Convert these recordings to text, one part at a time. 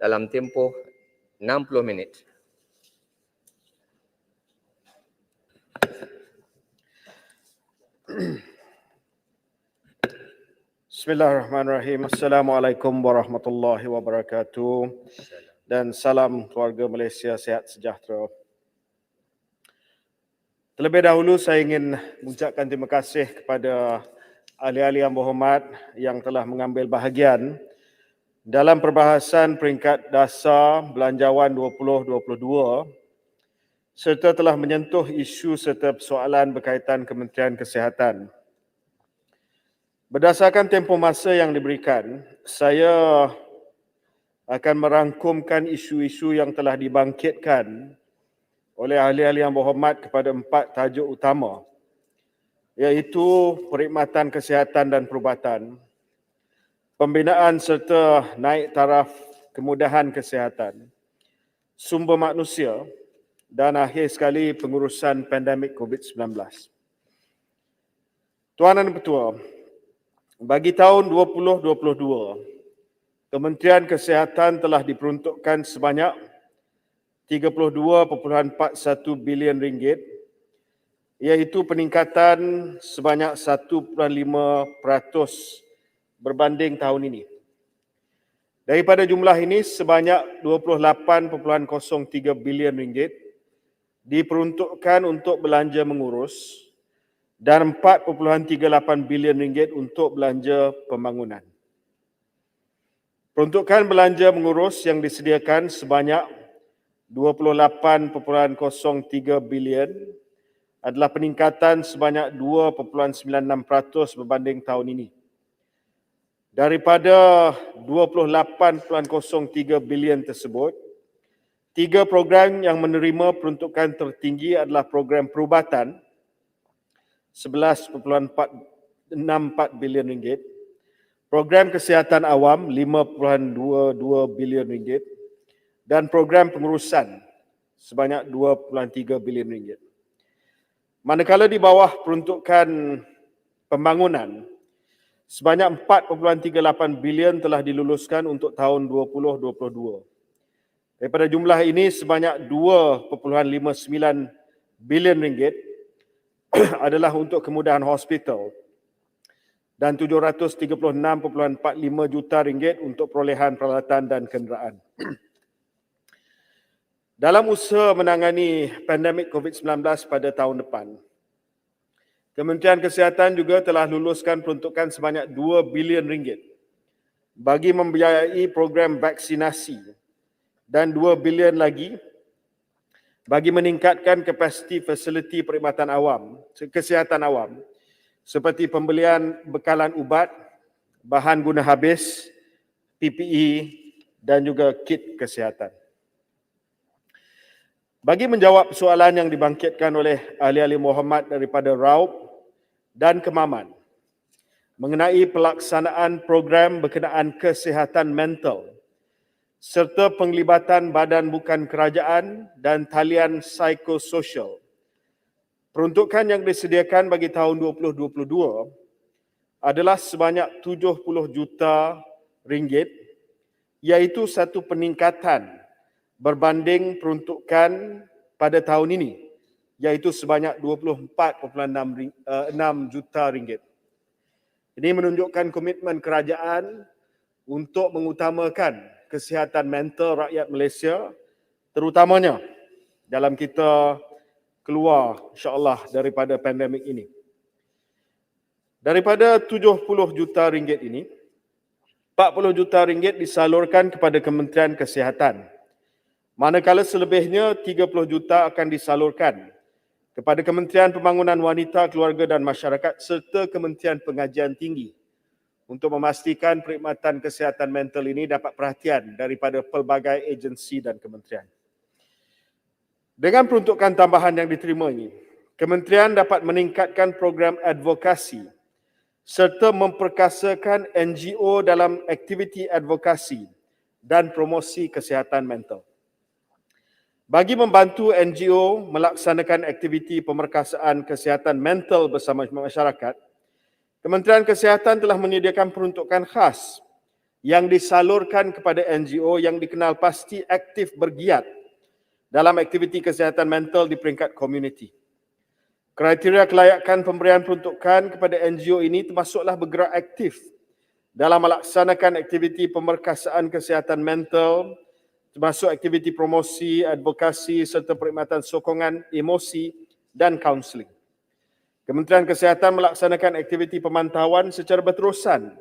dalam tempoh 60 minit. Bismillahirrahmanirrahim. Assalamualaikum warahmatullahi wabarakatuh. Dan salam keluarga Malaysia sihat sejahtera. Terlebih dahulu saya ingin mengucapkan terima kasih kepada ahli-ahli yang berhormat yang telah mengambil bahagian dalam perbahasan peringkat dasar Belanjawan 2022 serta telah menyentuh isu serta persoalan berkaitan Kementerian Kesihatan. Berdasarkan tempoh masa yang diberikan, saya akan merangkumkan isu-isu yang telah dibangkitkan oleh ahli-ahli yang berhormat kepada 4 tajuk utama, iaitu perkhidmatan kesihatan dan perubatan, pembinaan serta naik taraf kemudahan kesihatan, sumber manusia dan akhir sekali pengurusan pandemik COVID-19. Tuan dan Ketua, bagi tahun 2022, Kementerian Kesihatan telah diperuntukkan sebanyak 32.41 bilion ringgit, iaitu peningkatan sebanyak 1.5% berbanding tahun ini. Daripada jumlah ini, sebanyak 28.03 bilion ringgit diperuntukkan untuk belanja mengurus dan 4.38 bilion ringgit untuk belanja pembangunan. Peruntukan belanja mengurus yang disediakan sebanyak 28.03 bilion adalah peningkatan sebanyak 2.96% berbanding tahun ini. Daripada 28.03 bilion tersebut, 3 program yang menerima peruntukan tertinggi adalah program perubatan 11.44 bilion ringgit, program kesihatan awam 5.22 bilion ringgit dan program pengurusan sebanyak 2.3 bilion ringgit. Manakala di bawah peruntukan pembangunan, sebanyak 4.38 bilion telah diluluskan untuk tahun 2022. Daripada jumlah ini, sebanyak 2.59 bilion ringgit adalah untuk kemudahan hospital dan 736.45 juta ringgit untuk perolehan peralatan dan kenderaan. Dalam usaha menangani pandemik COVID-19 pada tahun depan, Kementerian Kesihatan juga telah luluskan peruntukan sebanyak 2 bilion ringgit bagi membiayai program vaksinasi dan 2 bilion lagi bagi meningkatkan kapasiti fasiliti perkhidmatan awam, kesihatan awam seperti pembelian bekalan ubat, bahan guna habis, PPE dan juga kit kesihatan. Bagi menjawab soalan yang dibangkitkan oleh ahli-ahli berhormat daripada Raup dan Kemaman mengenai pelaksanaan program berkenaan kesihatan mental serta penglibatan badan bukan kerajaan dan talian psikososial, peruntukan yang disediakan bagi tahun 2022 adalah sebanyak 70 juta ringgit, iaitu satu peningkatan berbanding peruntukan pada tahun ini, iaitu sebanyak 24.6 juta ringgit. Ini menunjukkan komitmen kerajaan untuk mengutamakan kesihatan mental rakyat Malaysia, terutamanya dalam kita keluar insya-Allah daripada pandemik ini. Daripada 70 juta ringgit ini, 40 juta ringgit disalurkan kepada Kementerian Kesihatan. Manakala selebihnya 30 juta akan disalurkan kepada Kementerian Pembangunan Wanita, Keluarga dan Masyarakat serta Kementerian Pengajian Tinggi untuk memastikan perkhidmatan kesihatan mental ini dapat perhatian daripada pelbagai agensi dan kementerian. Dengan peruntukan tambahan yang diterima ini, kementerian dapat meningkatkan program advokasi serta memperkasakan NGO dalam aktiviti advokasi dan promosi kesihatan mental. Bagi membantu NGO melaksanakan aktiviti pemerkasaan kesihatan mental bersama masyarakat, Kementerian Kesihatan telah menyediakan peruntukan khas yang disalurkan kepada NGO yang dikenal pasti aktif bergiat dalam aktiviti kesihatan mental di peringkat komuniti. Kriteria kelayakan pemberian peruntukan kepada NGO ini termasuklah bergerak aktif dalam melaksanakan aktiviti pemerkasaan kesihatan mental, termasuk aktiviti promosi, advokasi serta perkhidmatan sokongan emosi dan kaunseling. Kementerian Kesihatan melaksanakan aktiviti pemantauan secara berterusan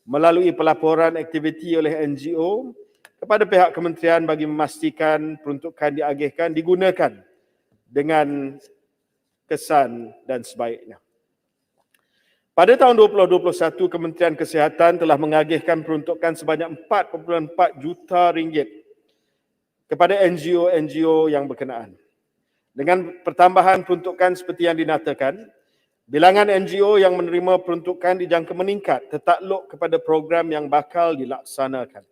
melalui pelaporan aktiviti oleh NGO kepada pihak kementerian bagi memastikan peruntukan diagihkan digunakan dengan kesan dan sebaiknya. Pada tahun 2021, Kementerian Kesihatan telah mengagihkan peruntukan sebanyak 4.4 juta ringgit kepada NGO-NGO yang berkenaan. Dengan pertambahan peruntukan seperti yang dinyatakan, bilangan NGO yang menerima peruntukan dijangka meningkat tertakluk kepada program yang bakal dilaksanakan.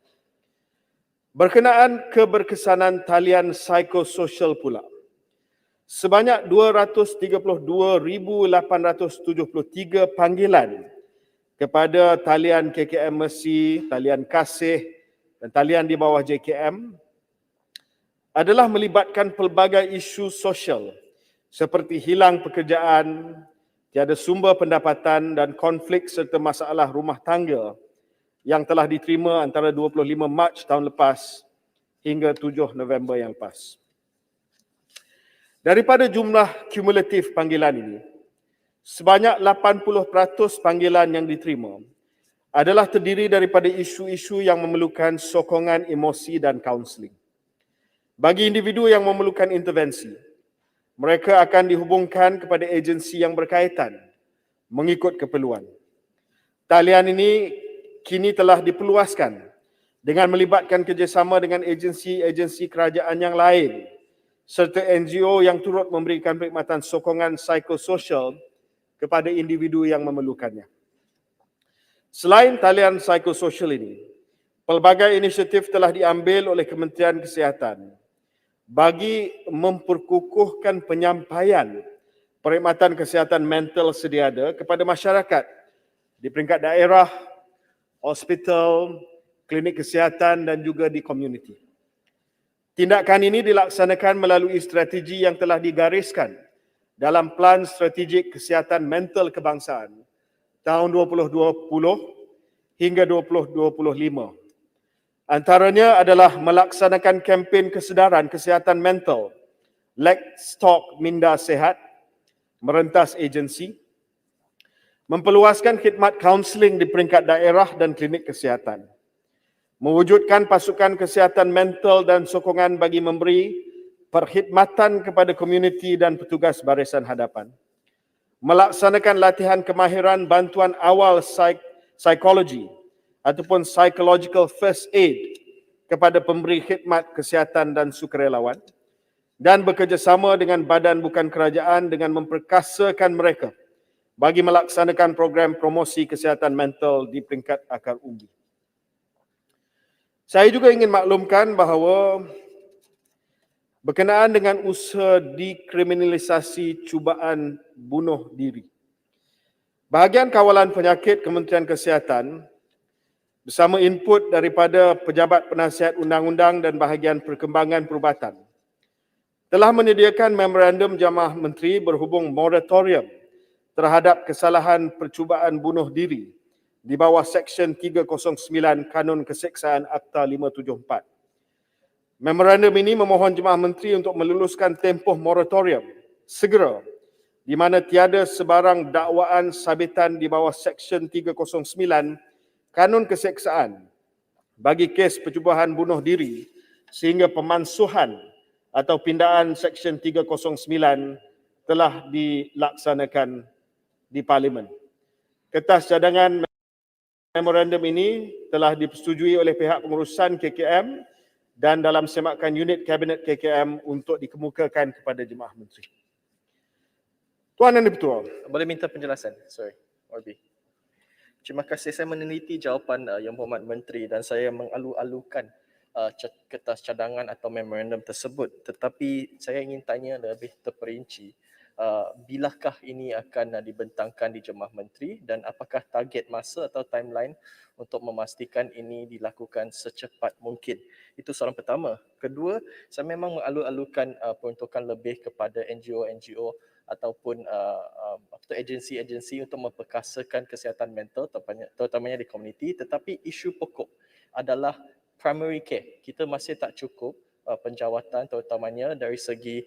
Berkenaan keberkesanan talian psikososial pula, sebanyak 232,873 panggilan kepada talian KKM Mercy, talian Kasih dan talian di bawah JKM adalah melibatkan pelbagai isu sosial seperti hilang pekerjaan, tiada sumber pendapatan dan konflik serta masalah rumah tangga yang telah diterima antara 25 Mac tahun lepas hingga 7 November yang lepas. Daripada jumlah kumulatif panggilan ini, sebanyak 80% panggilan yang diterima adalah terdiri daripada isu-isu yang memerlukan sokongan emosi dan kaunseling. Bagi individu yang memerlukan intervensi, mereka akan dihubungkan kepada agensi yang berkaitan mengikut keperluan. Talian ini kini telah diperluaskan dengan melibatkan kerjasama dengan agensi-agensi kerajaan yang lain serta NGO yang turut memberikan perkhidmatan sokongan psikososial kepada individu yang memerlukannya. Selain talian psikososial ini, pelbagai inisiatif telah diambil oleh Kementerian Kesihatan bagi memperkukuhkan penyampaian perkhidmatan kesihatan mental sedia ada kepada masyarakat di peringkat daerah, hospital, klinik kesihatan dan juga di komuniti. Tindakan ini dilaksanakan melalui strategi yang telah digariskan dalam Plan Strategik Kesihatan Mental Kebangsaan tahun 2020 hingga 2025. Antaranya adalah melaksanakan kempen kesedaran kesihatan mental, Let's Talk Minda Sehat, merentas agensi, memperluaskan khidmat kaunseling di peringkat daerah dan klinik kesihatan, mewujudkan pasukan kesihatan mental dan sokongan bagi memberi perkhidmatan kepada komuniti dan petugas barisan hadapan, melaksanakan latihan kemahiran bantuan awal psikologi ataupun psychological first aid kepada pemberi khidmat kesihatan dan sukarelawan dan bekerjasama dengan badan bukan kerajaan dengan memperkasakan mereka bagi melaksanakan program promosi kesihatan mental di peringkat akar umbi. Saya juga ingin maklumkan bahawa berkenaan dengan usaha dekriminalisasi cubaan bunuh diri, Bahagian Kawalan Penyakit Kementerian Kesihatan bersama input daripada Pejabat Penasihat Undang-Undang dan Bahagian Perkembangan Perubatan telah menyediakan memorandum Jamaah Menteri berhubung moratorium terhadap kesalahan percubaan bunuh diri di bawah Seksyen 309 Kanun Keseksaan Akta 574. Memorandum ini memohon Jemaah Menteri untuk meluluskan tempoh moratorium segera di mana tiada sebarang dakwaan sabitan di bawah Seksyen 309 Kanun Keseksaan bagi kes percubaan bunuh diri sehingga pemansuhan atau pindaan Seksyen 309 telah dilaksanakan di Parlimen. Kertas cadangan memorandum ini telah dipersetujui oleh pihak pengurusan KKM dan dalam semakan unit Kabinet KKM untuk dikemukakan kepada Jemaah Menteri. Tuan Yang Di-Pertua. Boleh minta penjelasan? Sorry, Orbi. Terima kasih, saya meneliti jawapan Yang Berhormat Menteri dan saya mengalu-alukan kertas cadangan atau memorandum tersebut. Tetapi saya ingin tanya lebih terperinci bilakah ini akan dibentangkan di Jemaah Menteri dan apakah target masa atau timeline untuk memastikan ini dilakukan secepat mungkin. Itu soalan pertama. Kedua, saya memang mengalu-alukan peruntukan lebih kepada NGO-NGO ataupun agensi-agensi untuk memperkasakan kesihatan mental terutamanya di komuniti, tetapi isu pokok adalah primary care. Kita masih tak cukup penjawatan terutamanya dari segi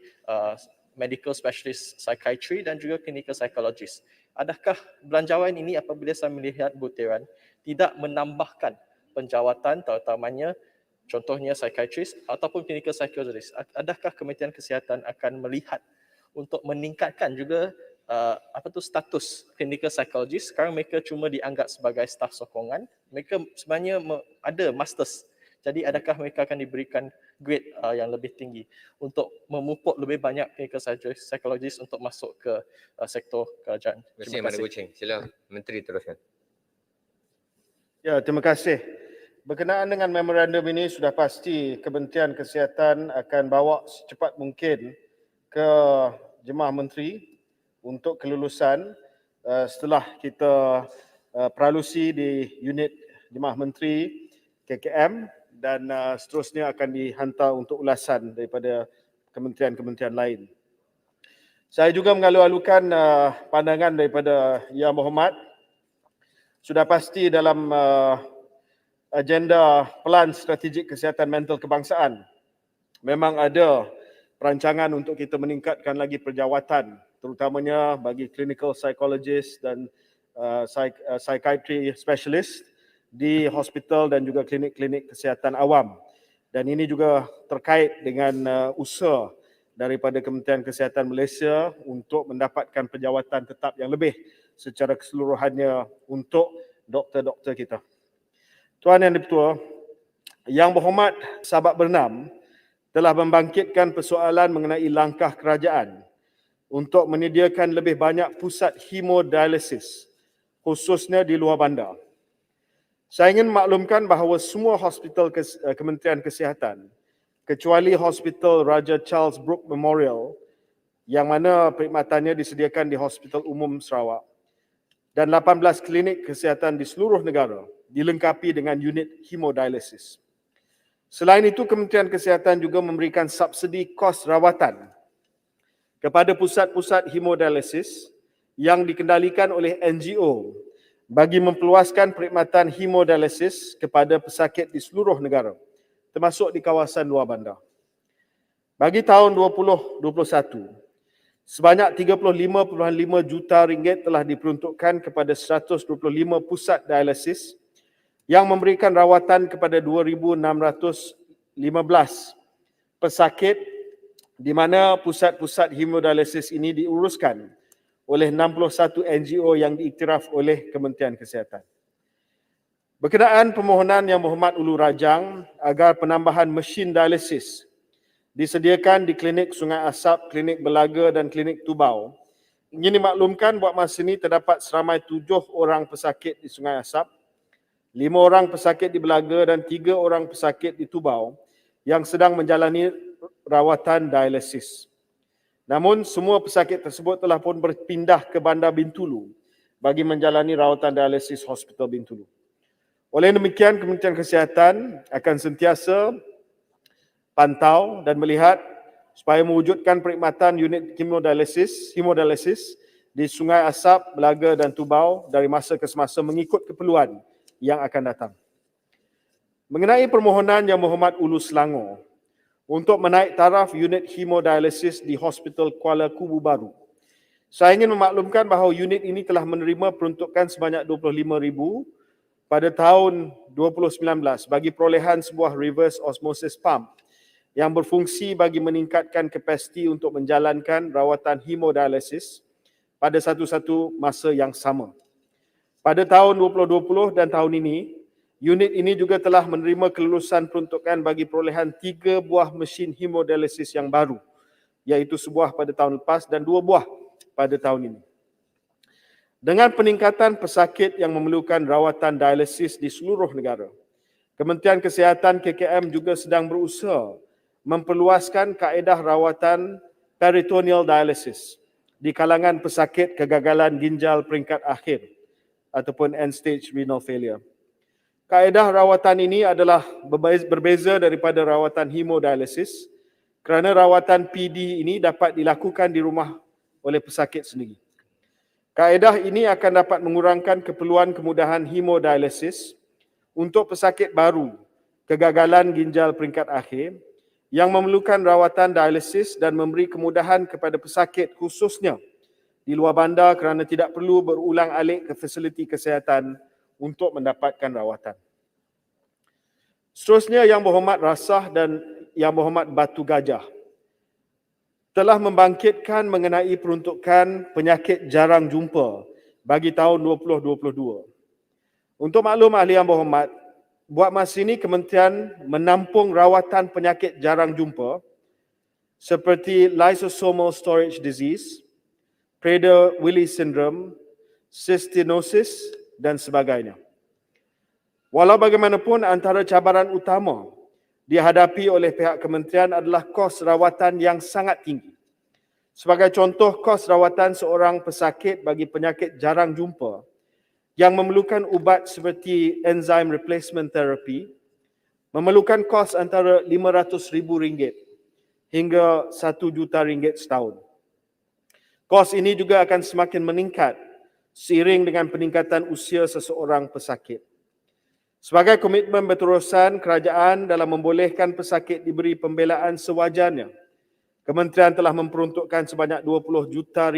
medical specialist psychiatry dan juga clinical psychologist. Adakah belanjawan ini apabila saya melihat butiran tidak menambahkan penjawatan terutamanya contohnya psychiatrist ataupun clinical psychologist? Adakah Kementerian Kesihatan akan melihat untuk meningkatkan juga status clinical psychologist? Sekarang mereka cuma dianggap sebagai staf sokongan. Mereka sebenarnya ada masters. Jadi adakah mereka akan diberikan grade yang lebih tinggi untuk memupuk lebih banyak clinical psychologist untuk masuk ke sektor kerajaan? Terima kasih, Mana Kuching. Sila Menteri teruskan. Ya, terima kasih. Berkenaan dengan memorandum ini, sudah pasti Kementerian Kesihatan akan bawa secepat mungkin ke Jemaah Menteri untuk kelulusan setelah kita pralusi di unit Jemaah Menteri KKM dan seterusnya akan dihantar untuk ulasan daripada kementerian-kementerian lain. Saya juga mengalu-alukan pandangan daripada Yang Berhormat. Sudah pasti dalam agenda Pelan Strategik Kesihatan Mental Kebangsaan memang ada perancangan untuk kita meningkatkan lagi penjawatan terutamanya bagi clinical psychologist dan psychiatry specialist di hospital dan juga klinik-klinik kesihatan awam. Dan ini juga terkait dengan usaha daripada Kementerian Kesihatan Malaysia untuk mendapatkan penjawatan tetap yang lebih secara keseluruhannya untuk doktor-doktor kita. Tuan Yang Dipertua, Yang Berhormat Sahabat Bernam telah membangkitkan persoalan mengenai langkah kerajaan untuk menyediakan lebih banyak pusat hemodialisis, khususnya di luar bandar. Saya ingin maklumkan bahawa semua hospital Kementerian Kesihatan, kecuali Hospital Raja Charles Brooke Memorial, yang mana perkhidmatannya disediakan di Hospital Umum Sarawak, dan 18 klinik kesihatan di seluruh negara, dilengkapi dengan unit hemodialisis. Selain itu, Kementerian Kesihatan juga memberikan subsidi kos rawatan kepada pusat-pusat hemodialisis yang dikendalikan oleh NGO bagi memperluaskan perkhidmatan hemodialisis kepada pesakit di seluruh negara, termasuk di kawasan luar bandar. Bagi tahun 2021, sebanyak 35.5 juta ringgit telah diperuntukkan kepada 125 pusat dialisis yang memberikan rawatan kepada 2,615 pesakit di mana pusat-pusat hemodialisis ini diuruskan oleh 61 NGO yang diiktiraf oleh Kementerian Kesihatan. Berkenaan permohonan Yang Berhormat Ulu Rajang agar penambahan mesin dialisis disediakan di klinik Sungai Asap, klinik Belaga dan klinik Tubau, ingin dimaklumkan buat masa ini terdapat seramai 7 orang pesakit di Sungai Asap, 5 orang pesakit di Belaga dan 3 orang pesakit di Tubau yang sedang menjalani rawatan dialisis. Namun semua pesakit tersebut telah pun berpindah ke Bandar Bintulu bagi menjalani rawatan dialisis Hospital Bintulu. Oleh demikian, Kementerian Kesihatan akan sentiasa pantau dan melihat supaya mewujudkan perkhidmatan unit hemodialisis di Sungai Asap, Belaga dan Tubau dari masa ke semasa mengikut keperluan yang akan datang. Mengenai permohonan Yang Berhormat Ulu Selangor untuk menaik taraf unit hemodialisis di Hospital Kuala Kubu Baru, saya ingin memaklumkan bahawa unit ini telah menerima peruntukan sebanyak 25,000 pada tahun 2019 bagi perolehan sebuah reverse osmosis pump yang berfungsi bagi meningkatkan kapasiti untuk menjalankan rawatan hemodialisis pada satu-satu masa yang sama. Pada tahun 2020 dan tahun ini, unit ini juga telah menerima kelulusan peruntukan bagi perolehan 3 buah mesin hemodialisis yang baru, iaitu sebuah pada tahun lepas dan 2 buah pada tahun ini. Dengan peningkatan pesakit yang memerlukan rawatan dialisis di seluruh negara, Kementerian Kesihatan KKM juga sedang berusaha memperluaskan kaedah rawatan peritoneal dialisis di kalangan pesakit kegagalan ginjal peringkat akhir ataupun end-stage renal failure. Kaedah rawatan ini adalah berbeza daripada rawatan hemodialisis kerana rawatan PD ini dapat dilakukan di rumah oleh pesakit sendiri. Kaedah ini akan dapat mengurangkan keperluan kemudahan hemodialisis untuk pesakit baru kegagalan ginjal peringkat akhir yang memerlukan rawatan dialisis dan memberi kemudahan kepada pesakit khususnya di luar bandar kerana tidak perlu berulang-alik ke fasiliti kesihatan untuk mendapatkan rawatan. Seterusnya, Yang Berhormat Rasah dan Yang Berhormat Batu Gajah telah membangkitkan mengenai peruntukan penyakit jarang jumpa bagi tahun 2022. Untuk maklum ahli yang berhormat, buat masa ini kementerian menampung rawatan penyakit jarang jumpa seperti lysosomal storage disease, Prader-Willi syndrome, cystinosis dan sebagainya. Walau bagaimanapun, antara cabaran utama dihadapi oleh pihak kementerian adalah kos rawatan yang sangat tinggi. Sebagai contoh, kos rawatan seorang pesakit bagi penyakit jarang jumpa yang memerlukan ubat seperti enzyme replacement therapy memerlukan kos antara RM500,000 hingga RM1 juta setahun. Kos ini juga akan semakin meningkat seiring dengan peningkatan usia seseorang pesakit. Sebagai komitmen berterusan kerajaan dalam membolehkan pesakit diberi pembelaan sewajarnya, kementerian telah memperuntukkan sebanyak RM20 juta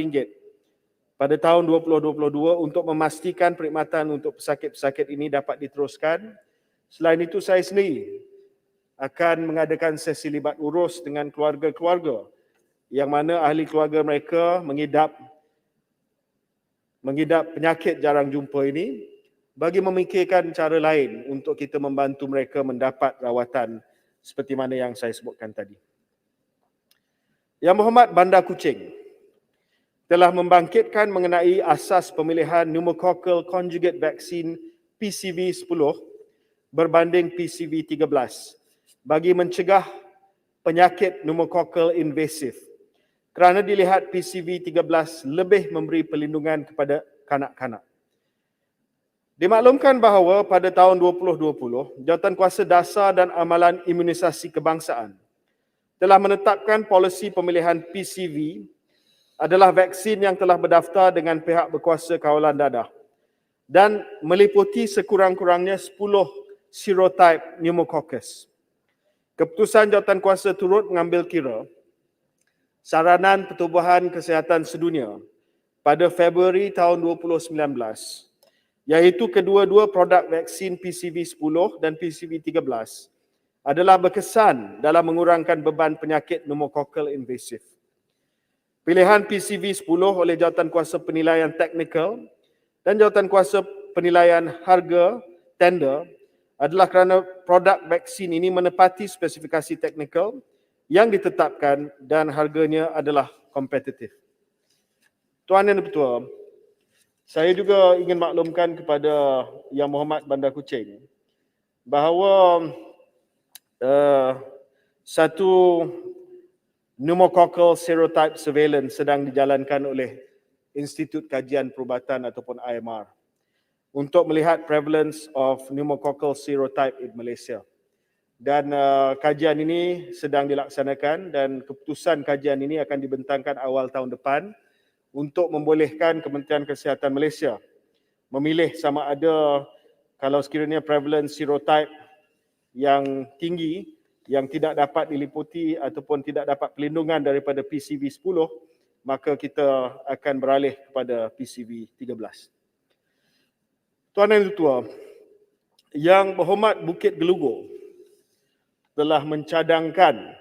pada tahun 2022 untuk memastikan perkhidmatan untuk pesakit-pesakit ini dapat diteruskan. Selain itu, saya sendiri akan mengadakan sesi libat urus dengan keluarga-keluarga yang mana ahli keluarga mereka mengidap penyakit jarang jumpa ini bagi memikirkan cara lain untuk kita membantu mereka mendapat rawatan seperti mana yang saya sebutkan tadi. Yang Berhormat Bandar Kuching telah membangkitkan mengenai asas pemilihan pneumococcal conjugate vaccine PCV 10 berbanding PCV 13 bagi mencegah penyakit pneumococcal invasive kerana dilihat PCV 13 lebih memberi perlindungan kepada kanak-kanak. Dimaklumkan bahawa pada tahun 2020, Jawatankuasa Dasar dan Amalan Imunisasi Kebangsaan telah menetapkan polisi pemilihan PCV adalah vaksin yang telah berdaftar dengan pihak berkuasa kawalan dadah dan meliputi sekurang-kurangnya 10 serotype pneumococcus. Keputusan Jawatankuasa turut mengambil kira saranan Pertubuhan Kesihatan Sedunia pada Februari tahun 2019, iaitu kedua-dua produk vaksin PCV 10 dan PCV 13 adalah berkesan dalam mengurangkan beban penyakit pneumococcal invasive. Pilihan PCV 10 oleh Jawatankuasa Penilaian Teknikal dan Jawatankuasa Penilaian Harga tender adalah kerana produk vaksin ini menepati spesifikasi teknikal yang ditetapkan dan harganya adalah kompetitif. Tuan Yang Dipertua, saya juga ingin maklumkan kepada Yang Berhormat Bandar Kuching bahawa satu pneumococcal serotype surveillance sedang dijalankan oleh Institut Kajian Perubatan ataupun IMR untuk melihat prevalence of pneumococcal serotype in Malaysia. Dan kajian ini sedang dilaksanakan dan keputusan kajian ini akan dibentangkan awal tahun depan untuk membolehkan Kementerian Kesihatan Malaysia memilih sama ada kalau sekiranya prevalence serotype yang tinggi yang tidak dapat diliputi ataupun tidak dapat perlindungan daripada PCV 10, maka kita akan beralih kepada PCV 13. Tuan Yang Dipertua, Yang Berhormat Bukit Gelugur telah mencadangkan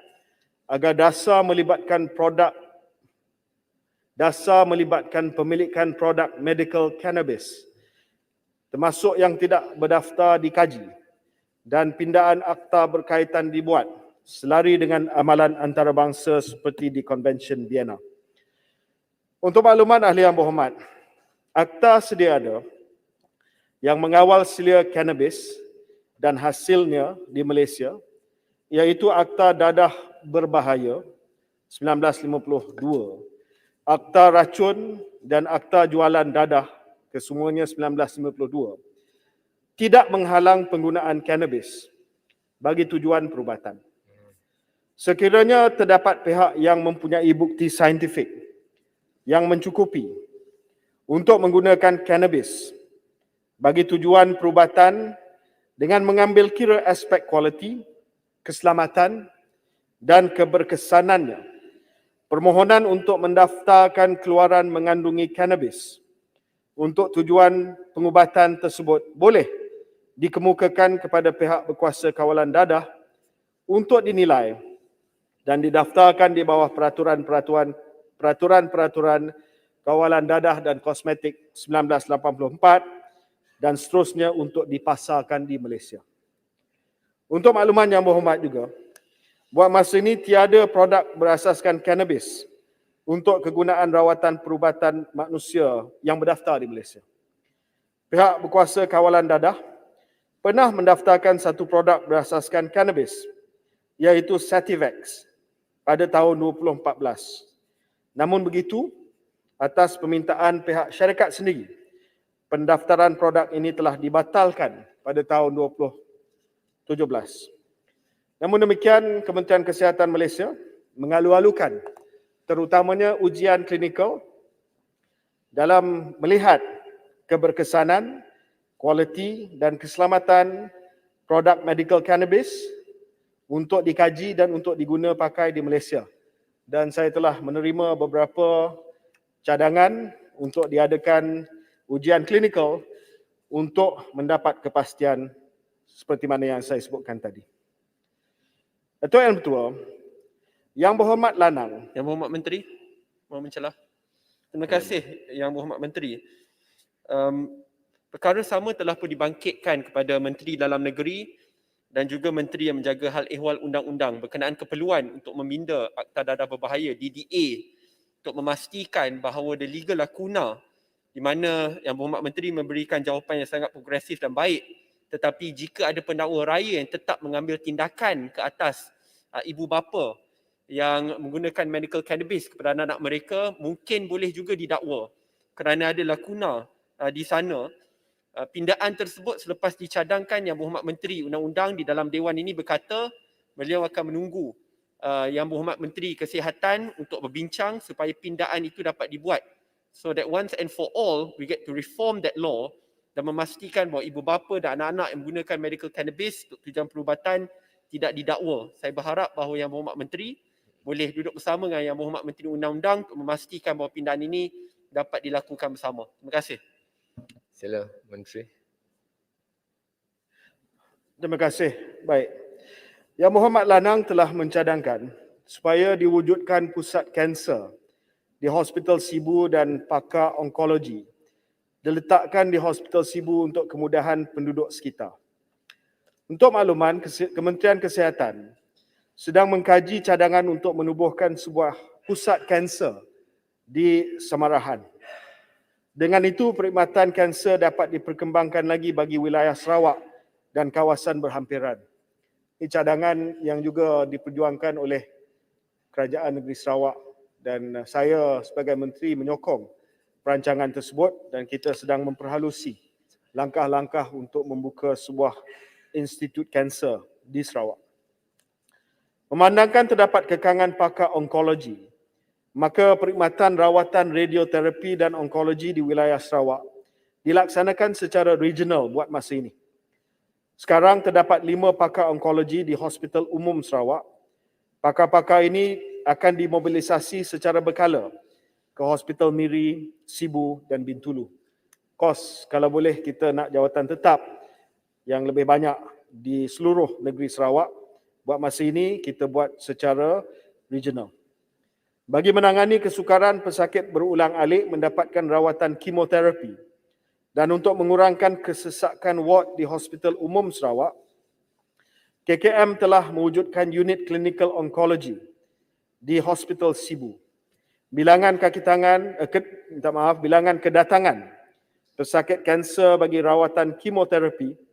agar dasar melibatkan pemilikan produk medical cannabis termasuk yang tidak berdaftar dikaji dan pindaan akta berkaitan dibuat selari dengan amalan antarabangsa seperti di Convention Vienna. Untuk makluman ahli yang berhormat, akta sedia ada yang mengawal selia cannabis dan hasilnya di Malaysia, iaitu Akta Dadah Berbahaya 1952 Akta Racun dan Akta Jualan Dadah kesemuanya 1952 tidak menghalang penggunaan cannabis bagi tujuan perubatan. Sekiranya terdapat pihak yang mempunyai bukti saintifik yang mencukupi untuk menggunakan cannabis bagi tujuan perubatan dengan mengambil kira aspek kualiti, keselamatan dan keberkesanannya, permohonan untuk mendaftarkan keluaran mengandungi cannabis untuk tujuan pengubatan tersebut boleh dikemukakan kepada pihak berkuasa kawalan dadah untuk dinilai dan didaftarkan di bawah peraturan-peraturan kawalan dadah dan kosmetik 1984 dan seterusnya untuk dipasarkan di Malaysia. Untuk makluman yang berhormat juga, buat masa ini tiada produk berasaskan cannabis untuk kegunaan rawatan perubatan manusia yang berdaftar di Malaysia. Pihak berkuasa kawalan dadah pernah mendaftarkan satu produk berasaskan cannabis, iaitu Sativex pada tahun 2014. Namun begitu, atas permintaan pihak syarikat sendiri, pendaftaran produk ini telah dibatalkan pada tahun 2017. Namun demikian, Kementerian Kesihatan Malaysia mengalu-alukan terutamanya ujian klinikal dalam melihat keberkesanan, kualiti dan keselamatan produk medical cannabis untuk dikaji dan untuk diguna pakai di Malaysia. Dan saya telah menerima beberapa cadangan untuk diadakan ujian klinikal untuk mendapat kepastian seperti mana yang saya sebutkan tadi. Datuk Yang Bertuah, Yang Berhormat Lanang. Yang Berhormat Menteri, mohon mencelah. Terima kasih Yang Berhormat Menteri. Perkara sama telah pun dibangkitkan kepada Menteri Dalam Negeri dan juga Menteri yang menjaga hal ehwal undang-undang berkenaan keperluan untuk meminda Akta Dadah Berbahaya DDA untuk memastikan bahawa the legal lacuna di mana Yang Berhormat Menteri memberikan jawapan yang sangat progresif dan baik, tetapi jika ada pendakwa raya yang tetap mengambil tindakan ke atas ibu bapa yang menggunakan medical cannabis kepada anak-anak mereka, mungkin boleh juga didakwa kerana ada lakuna di sana. Pindaan tersebut selepas dicadangkan Yang Berhormat Menteri Undang-Undang di dalam Dewan ini berkata beliau akan menunggu Yang Berhormat Menteri Kesihatan untuk berbincang supaya pindaan itu dapat dibuat, so that once and for all we get to reform that law dan memastikan bahawa ibu bapa dan anak-anak yang menggunakan medical cannabis untuk tujuan perubatan tidak didakwa. Saya berharap bahawa Yang Berhormat Menteri boleh duduk bersama dengan Yang Berhormat Menteri Undang-Undang untuk memastikan bahawa pindaan ini dapat dilakukan bersama. Terima kasih. Sila Menteri. Terima kasih. Baik. Yang Berhormat Lanang telah mencadangkan supaya diwujudkan pusat kanser di Hospital Sibu dan pakar onkologi diletakkan di Hospital Sibu untuk kemudahan penduduk sekitar. Untuk makluman, Kementerian Kesihatan sedang mengkaji cadangan untuk menubuhkan sebuah pusat kanser di Samarahan. Dengan itu, perkhidmatan kanser dapat diperkembangkan lagi bagi wilayah Sarawak dan kawasan berhampiran. Ini cadangan yang juga diperjuangkan oleh Kerajaan Negeri Sarawak dan saya sebagai Menteri menyokong perancangan tersebut dan kita sedang memperhalusi langkah-langkah untuk membuka sebuah institut kanser di Sarawak. Memandangkan terdapat kekangan pakar onkologi, maka perkhidmatan rawatan radioterapi dan onkologi di wilayah Sarawak dilaksanakan secara regional buat masa ini. Sekarang terdapat 5 pakar onkologi di Hospital Umum Sarawak. Pakar-pakar ini akan dimobilisasi secara berkala ke Hospital Miri, Sibu dan Bintulu. Kos kalau boleh kita nak jawatan tetap yang lebih banyak di seluruh negeri Sarawak. Buat masa ini kita buat secara regional. Bagi menangani kesukaran pesakit berulang-alik mendapatkan rawatan kemoterapi dan untuk mengurangkan kesesakan ward di Hospital Umum Sarawak, KKM telah mewujudkan unit clinical oncology di Hospital Sibu. Bilangan kedatangan pesakit kanser bagi rawatan kemoterapi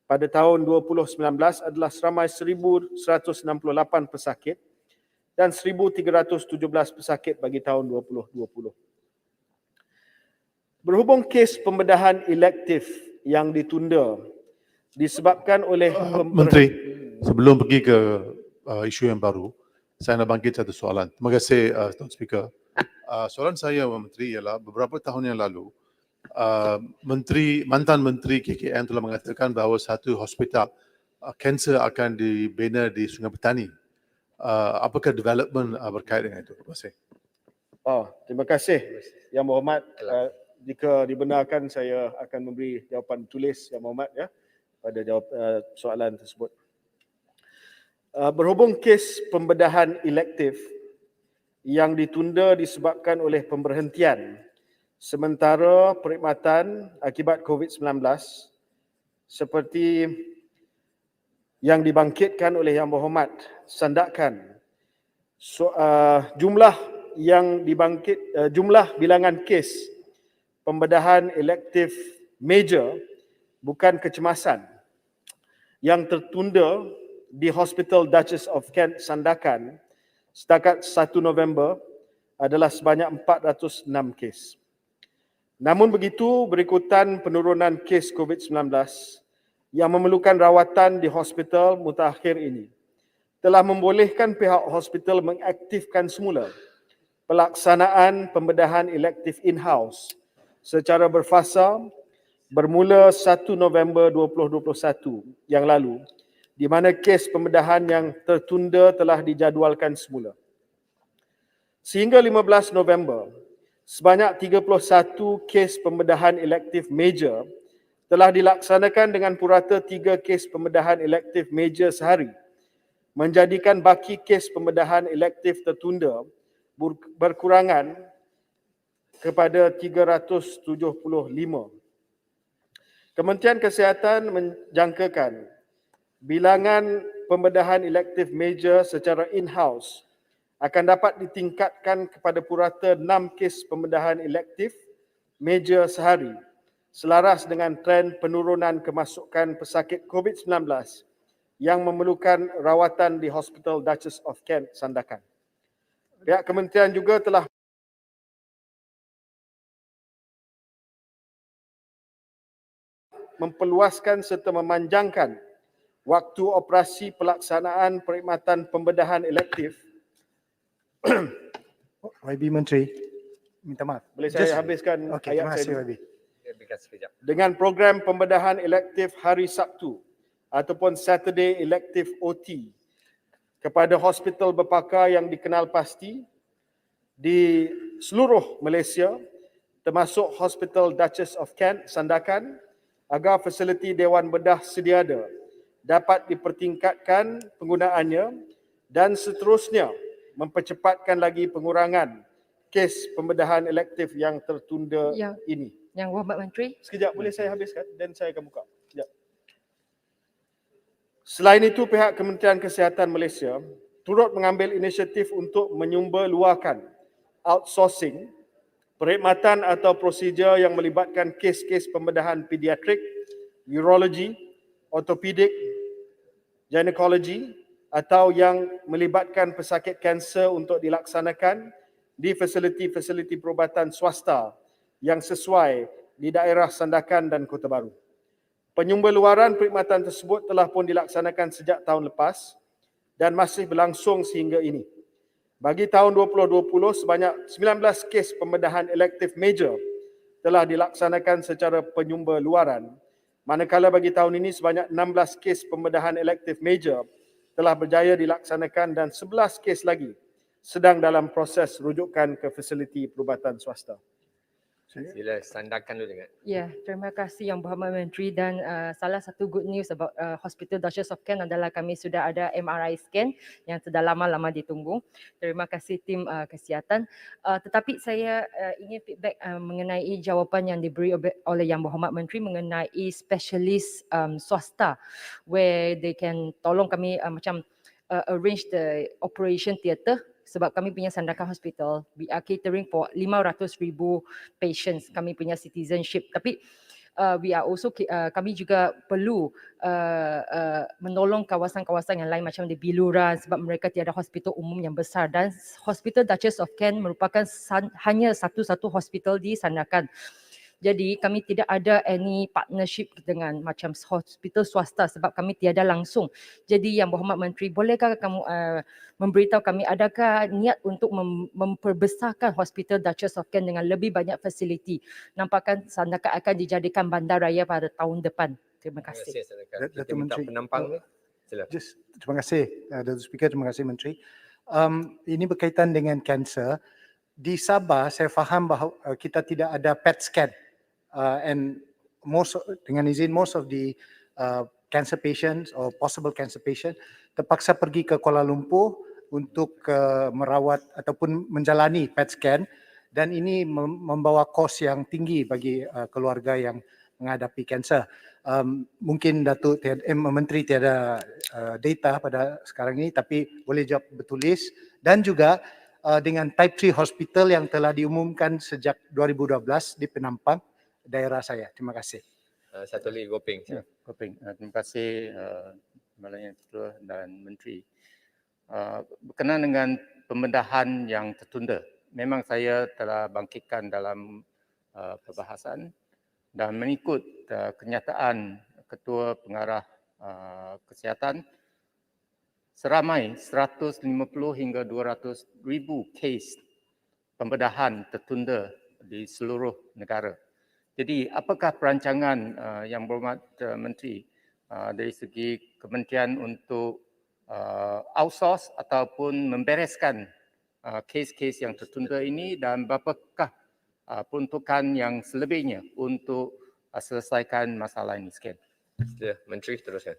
pada tahun 2019 adalah seramai 1,168 pesakit dan 1,317 pesakit bagi tahun 2020. Berhubung kes pembedahan elektif yang ditunda disebabkan oleh Menteri, sebelum pergi ke isu yang baru, saya nak bangkit satu soalan. Terima kasih Tuan Speaker. Soalan saya, Menteri, ialah beberapa tahun yang lalu, mantan Menteri KKM telah mengatakan bahawa satu hospital kanser akan dibina di Sungai Petani. Apakah development berkait dengan itu? Terima kasih. Terima kasih Yang Berhormat. Jika dibenarkan, saya akan memberi jawapan tulis Yang Berhormat ya pada soalan tersebut. Berhubung kes pembedahan elektif yang ditunda disebabkan oleh pemberhentian sementara perkhidmatan akibat COVID-19 seperti yang dibangkitkan oleh Yang Berhormat Sandakan, jumlah bilangan kes pembedahan elektif major bukan kecemasan yang tertunda di Hospital Duchess of Kent Sandakan setakat 1 November adalah sebanyak 406 kes. Namun begitu, berikutan penurunan kes COVID-19 yang memerlukan rawatan di hospital mutakhir ini telah membolehkan pihak hospital mengaktifkan semula pelaksanaan pembedahan elektif in-house secara berfasa bermula 1 November 2021 yang lalu, di mana kes pembedahan yang tertunda telah dijadualkan semula. Sehingga 15 November, sebanyak 31 kes pembedahan elektif major telah dilaksanakan dengan purata 3 kes pembedahan elektif major sehari, menjadikan baki kes pembedahan elektif tertunda berkurangan kepada 375. Kementerian Kesihatan menjangkakan bilangan pembedahan elektif major secara in-house akan dapat ditingkatkan kepada purata 6 kes pembedahan elektif major sehari selaras dengan trend penurunan kemasukan pesakit COVID-19 yang memerlukan rawatan di Hospital Duchess of Kent Sandakan. Pihak kementerian juga telah memperluaskan serta memanjangkan waktu operasi pelaksanaan perkhidmatan pembedahan elektif. YB Menteri, minta maaf. Boleh saya habiskan Okey, terima ayat kasih saya dulu? YB. Sekejap. Dengan program pembedahan elektif hari Sabtu ataupun Saturday Elective OT kepada hospital berpakar yang dikenal pasti di seluruh Malaysia termasuk Hospital Duchess of Kent Sandakan agar fasiliti Dewan Bedah sediada dapat dipertingkatkan penggunaannya dan seterusnya mempercepatkan lagi pengurangan kes pembedahan elektif yang tertunda ini. Yang Berhormat Menteri. Sekejap, boleh saya habiskan dan saya akan buka. Sekejap. Selain itu, pihak Kementerian Kesihatan Malaysia turut mengambil inisiatif untuk menyumberluarkan outsourcing perkhidmatan atau prosedur yang melibatkan kes-kes pembedahan pediatrik, urologi, ortopedik, gynecology atau yang melibatkan pesakit kanser untuk dilaksanakan di fasiliti-fasiliti perubatan swasta yang sesuai di daerah Sandakan dan Kota Baru. Penyumberluaran perkhidmatan tersebut telah pun dilaksanakan sejak tahun lepas dan masih berlangsung sehingga ini. Bagi tahun 2020, sebanyak 19 kes pembedahan elektif major telah dilaksanakan secara penyumberluaran, manakala bagi tahun ini sebanyak 16 kes pembedahan elektif major telah berjaya dilaksanakan dan 11 kes lagi sedang dalam proses rujukan ke fasiliti perubatan swasta. Sila Sandakan dulu dengan. Ya, terima kasih Yang Berhormat Menteri dan salah satu good news about Hospital Duchess of Kent adalah kami sudah ada MRI scan yang sudah lama-lama ditunggu. Terima kasih tim kesihatan. Tetapi saya ingin feedback mengenai jawapan yang diberi oleh Yang Berhormat Menteri mengenai spesialis swasta where they can tolong kami macam arrange the operation theatre. Sebab kami punya Sandakan Hospital, we are catering for 500,000 patients, kami punya citizenship. Tapi we are also kami juga perlu menolong kawasan-kawasan yang lain macam di Biluran sebab mereka tiada hospital umum yang besar dan Hospital Duchess of Kent merupakan hanya satu-satu hospital di Sandakan. Jadi kami tidak ada any partnership dengan macam hospital swasta sebab kami tiada langsung. Jadi Yang Berhormat Menteri, bolehkah kamu memberitahu kami adakah niat untuk memperbesarkan Hospital Duchess of Kent dengan lebih banyak fasiliti? Nampakkan Sandakan akan dijadikan bandaraya pada tahun depan. Terima Terima kasih. kasih Sandakan. Kita Datuk minta Menteri, penampang ni. Sila. Terima kasih, Datuk Speaker. Terima kasih, Menteri. Ini berkaitan dengan kanser. Di Sabah, saya faham bahawa kita tidak ada PET scan. And dengan izin, most of the cancer patients or possible cancer patient terpaksa pergi ke Kuala Lumpur untuk merawat ataupun menjalani PET scan dan ini membawa kos yang tinggi bagi keluarga yang menghadapi kanser. Mungkin Menteri tiada data pada sekarang ini tapi boleh jawab bertulis dan juga dengan Type 3 Hospital yang telah diumumkan sejak 2012 di Penampang daerah saya. Terima kasih. Satu lagi Gopeng. Ya, Kopeng. Terima kasih Malaya Ketua dan Menteri. Berkenaan dengan pembedahan yang tertunda, memang saya telah bangkitkan dalam perbahasan dan mengikut kenyataan Ketua Pengarah Kesihatan, seramai 150 hingga 200 ribu kes pembedahan tertunda di seluruh negara. Jadi apakah perancangan Yang Berhormat Menteri dari segi kementerian untuk outsource ataupun membereskan kes-kes yang tertunda ini dan berapakah peruntukan yang selebihnya untuk selesaikan masalah ini? Sekian. Sila, Menteri teruskan.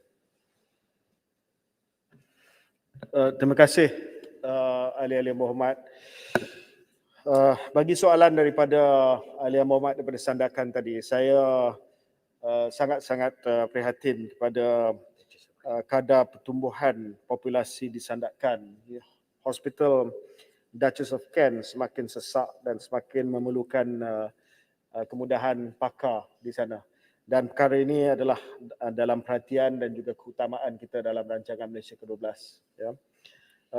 Terima kasih ahli-ahli yang berhormat. Bagi soalan daripada ahli yang berhormat daripada Sandakan tadi, saya sangat-sangat prihatin kepada kadar pertumbuhan populasi di Sandakan. Hospital Duchess of Kent semakin sesak dan semakin memerlukan kemudahan pakar di sana. Dan perkara ini adalah dalam perhatian dan juga keutamaan kita dalam rancangan Malaysia ke-12. Ya.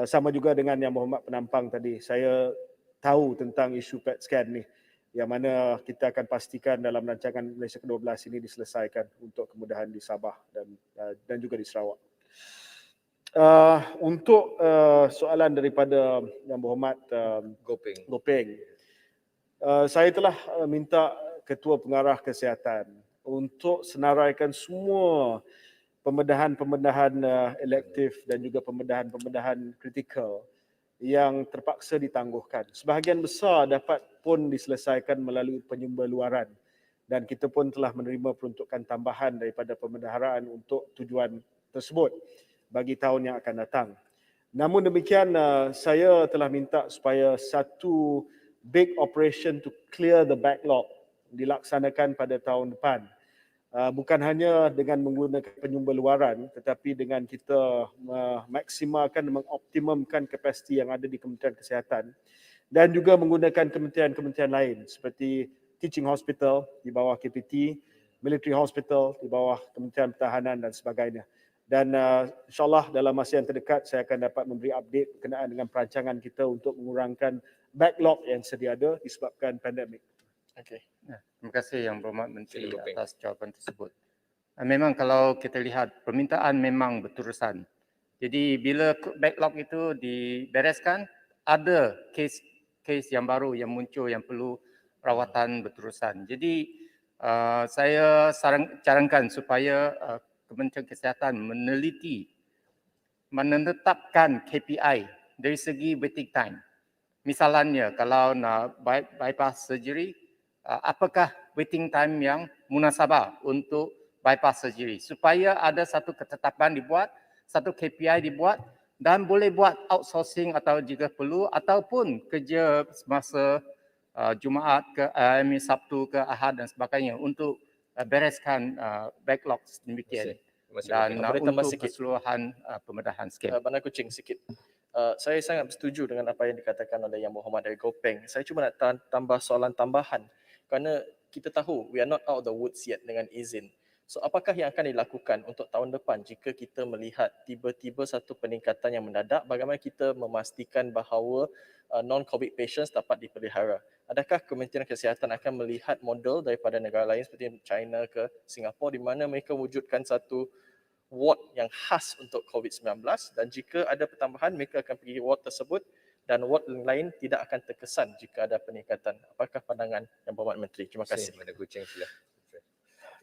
Sama juga dengan Yang Berhormat Penampang tadi, saya tahu tentang isu PET scan ni yang mana kita akan pastikan dalam rancangan Malaysia ke-12 ini diselesaikan untuk kemudahan di Sabah dan juga di Sarawak. Untuk soalan daripada Yang Berhormat Gopeng, saya telah minta Ketua Pengarah Kesihatan untuk senaraikan semua pembedahan elektif dan juga pembedahan kritikal yang terpaksa ditangguhkan. Sebahagian besar dapat pun diselesaikan melalui penyumberluaran dan kita pun telah menerima peruntukan tambahan daripada pembendaharaan untuk tujuan tersebut bagi tahun yang akan datang. Namun demikian, saya telah minta supaya satu big operation to clear the backlog dilaksanakan pada tahun depan. Bukan hanya dengan menggunakan penyumberluaran tetapi dengan kita memaksimalkan dan mengoptimumkan kapasiti yang ada di Kementerian Kesihatan dan juga menggunakan kementerian-kementerian lain seperti Teaching Hospital di bawah KPT, Military Hospital di bawah Kementerian Pertahanan dan sebagainya. Dan insyaAllah dalam masa yang terdekat saya akan dapat memberi update berkenaan dengan perancangan kita untuk mengurangkan backlog yang sedia ada disebabkan pandemik. Okey. Terima kasih Yang Berhormat Menteri atas jawapan tersebut. Memang kalau kita lihat permintaan memang berterusan. Jadi bila backlog itu dibereskan, ada kes yang baru yang muncul yang perlu rawatan berterusan. Jadi saya carankan supaya Kementerian Kesihatan menetapkan KPI dari segi waiting time. Misalnya kalau nak bypass surgery, apakah waiting time yang munasabah untuk bypass surgery supaya ada satu ketetapan dibuat, satu KPI dibuat dan boleh buat outsourcing atau jika perlu ataupun kerja semasa Jumaat ke Sabtu ke Ahad dan sebagainya untuk bereskan backlog demikian dan untuk keseluruhan pembedahan skema. Bandar Kuching sikit. Saya sangat bersetuju dengan apa yang dikatakan oleh Yang Berhormat dari Gopeng. Saya cuma nak tambah soalan tambahan kerana kita tahu we are not out of the woods yet dengan izin. So apakah yang akan dilakukan untuk tahun depan jika kita melihat tiba-tiba satu peningkatan yang mendadak, bagaimana kita memastikan bahawa non-COVID patients dapat dipelihara? Adakah Kementerian Kesihatan akan melihat model daripada negara lain seperti China ke Singapura di mana mereka wujudkan satu ward yang khas untuk COVID-19 dan jika ada pertambahan mereka akan pergi ward tersebut dan ward lain tidak akan terkesan jika ada peningkatan. Apakah pandangan Yang Berhormat Menteri? Terima kasih. Bandar Kuching sila.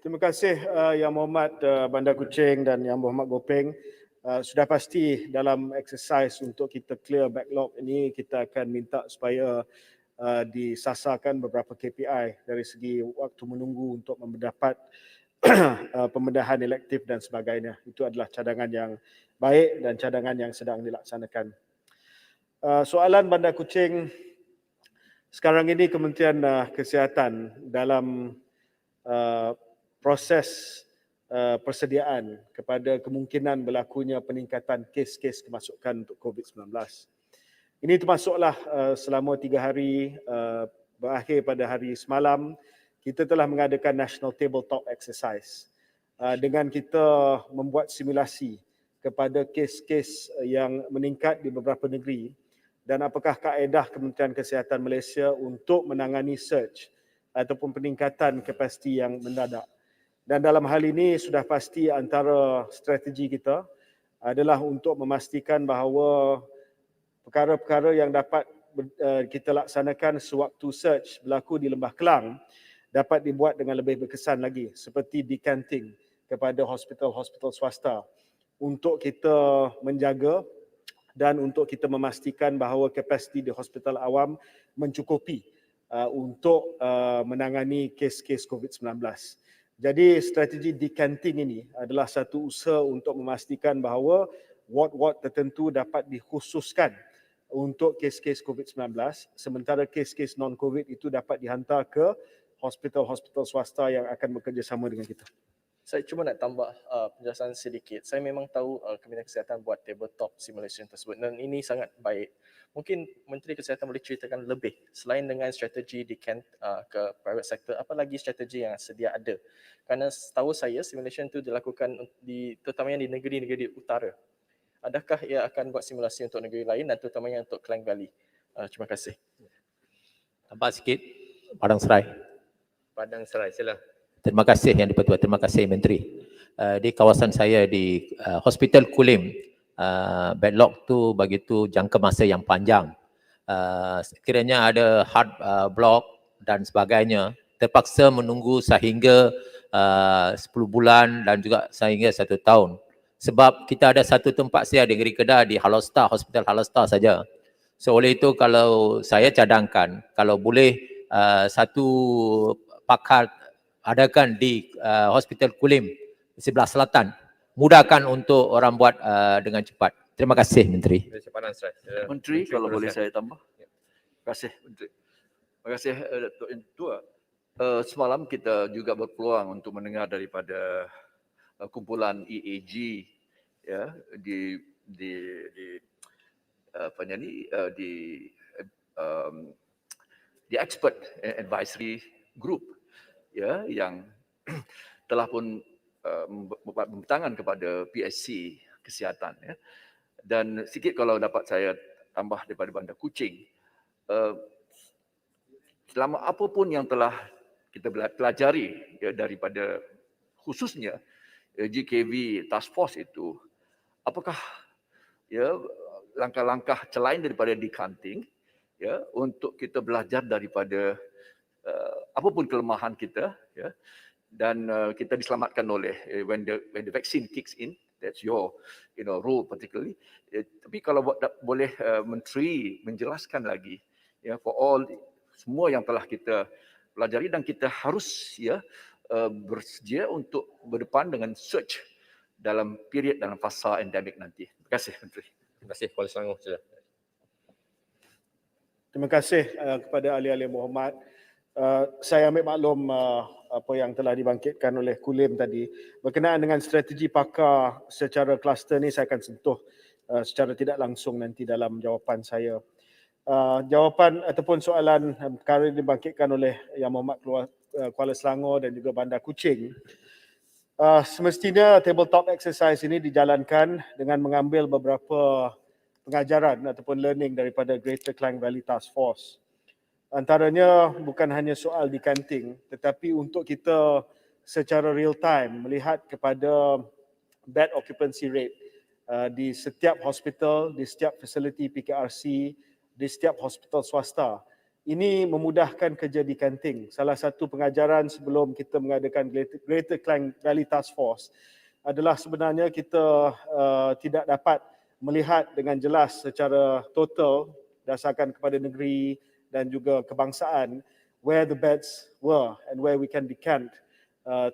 Terima kasih Yang Berhormat Bandar Kuching dan Yang Berhormat Gopeng. Sudah pasti dalam exercise untuk kita clear backlog ini kita akan minta supaya disasarkan beberapa KPI dari segi waktu menunggu untuk mendapat pembedahan elektif dan sebagainya. Itu adalah cadangan yang baik dan cadangan yang sedang dilaksanakan. Soalan Bandar Kuching, sekarang ini Kementerian Kesihatan dalam proses persediaan kepada kemungkinan berlakunya peningkatan kes-kes kemasukan untuk COVID-19. Ini termasuklah selama 3 hari berakhir pada hari semalam, kita telah mengadakan National Tabletop Exercise dengan kita membuat simulasi kepada kes-kes yang meningkat di beberapa negeri dan apakah kaedah Kementerian Kesihatan Malaysia untuk menangani surge ataupun peningkatan kapasiti yang mendadak. Dan dalam hal ini sudah pasti antara strategi kita adalah untuk memastikan bahawa perkara-perkara yang dapat kita laksanakan sewaktu surge berlaku di Lembah Kelang dapat dibuat dengan lebih berkesan lagi seperti decanting kepada hospital-hospital swasta untuk kita menjaga dan untuk kita memastikan bahawa kapasiti di hospital awam mencukupi untuk menangani kes-kes COVID-19. Jadi strategi decanting ini adalah satu usaha untuk memastikan bahawa ward-ward tertentu dapat dikhususkan untuk kes-kes COVID-19 sementara kes-kes non-COVID itu dapat dihantar ke hospital-hospital swasta yang akan bekerjasama dengan kita. Saya cuma nak tambah penjelasan sedikit. Saya memang tahu Kementerian Kesihatan buat tabletop simulation tersebut dan ini sangat baik. Mungkin Menteri Kesihatan boleh ceritakan lebih selain dengan strategi ke private sector, apa lagi strategi yang sedia ada? Kerana setahu saya simulation itu dilakukan terutamanya di negeri-negeri utara. Adakah ia akan buat simulasi untuk negeri lain dan terutamanya untuk Klang Valley? Terima kasih. Tambah sikit, Padang Serai. Padang Serai sila. Terima kasih Yang di-Pertua, terima kasih Menteri. Di kawasan saya di Hospital Kulim, backlog tu begitu jangka masa yang panjang. Sekiranya ada hard block dan sebagainya, terpaksa menunggu sehingga 10 bulan dan juga sehingga 1 tahun. Sebab kita ada satu tempat saya di Negeri Kedah di Halostar, Hospital Halostar saja. So oleh itu kalau saya cadangkan, kalau boleh satu pakar adakan di Hospital Kulim di sebelah selatan, mudahkan untuk orang buat dengan cepat. Terima kasih Menteri. Padang Serai. Menteri, kalau boleh teruskan. saya tambah. Terima kasih Menteri. Terima kasih Datuk Yang Tua. Semalam kita juga berpeluang untuk mendengar daripada kumpulan EAG ya di expert advisory group ya yang telah pun bertangan kepada PSC kesihatan ya. Dan sikit kalau dapat saya tambah daripada Bandar Kuching, selama apapun yang telah kita pelajari ya, daripada khususnya GKV Task Force itu, apakah ya langkah-langkah selain daripada decanting ya untuk kita belajar daripada apapun kelemahan kita ya dan kita diselamatkan oleh when the vaccine kicks in, that's your role particularly. Tapi kalau boleh Menteri menjelaskan lagi ya for all semua yang telah kita pelajari dan kita harus ya bersedia untuk berdepan dengan surge dalam period dalam fasa endemik nanti. Terima kasih Menteri. Terima kasih Kuala Selangor sila. Terima kasih kepada ahli-ahli yang berhormat. Saya ambil maklum apa yang telah dibangkitkan oleh Kulim tadi. Berkenaan dengan strategi pakar secara kluster ni saya akan sentuh secara tidak langsung nanti dalam jawapan saya. Jawapan ataupun soalan perkara dibangkitkan oleh Yang Berhormat Kuala Selangor dan juga Bandar Kuching. Semestinya tabletop exercise ini dijalankan dengan mengambil beberapa pengajaran ataupun learning daripada Greater Klang Valley Task Force. Antaranya bukan hanya soal di kanting, tetapi untuk kita secara real time melihat kepada bed occupancy rate di setiap hospital, di setiap fasiliti PKRC, di setiap hospital swasta. Ini memudahkan kerja di kanting. Salah satu pengajaran sebelum kita mengadakan Greater Klang Valley Task Force adalah sebenarnya kita tidak dapat melihat dengan jelas secara total berdasarkan kepada negeri dan juga kebangsaan where the beds were and where we can decant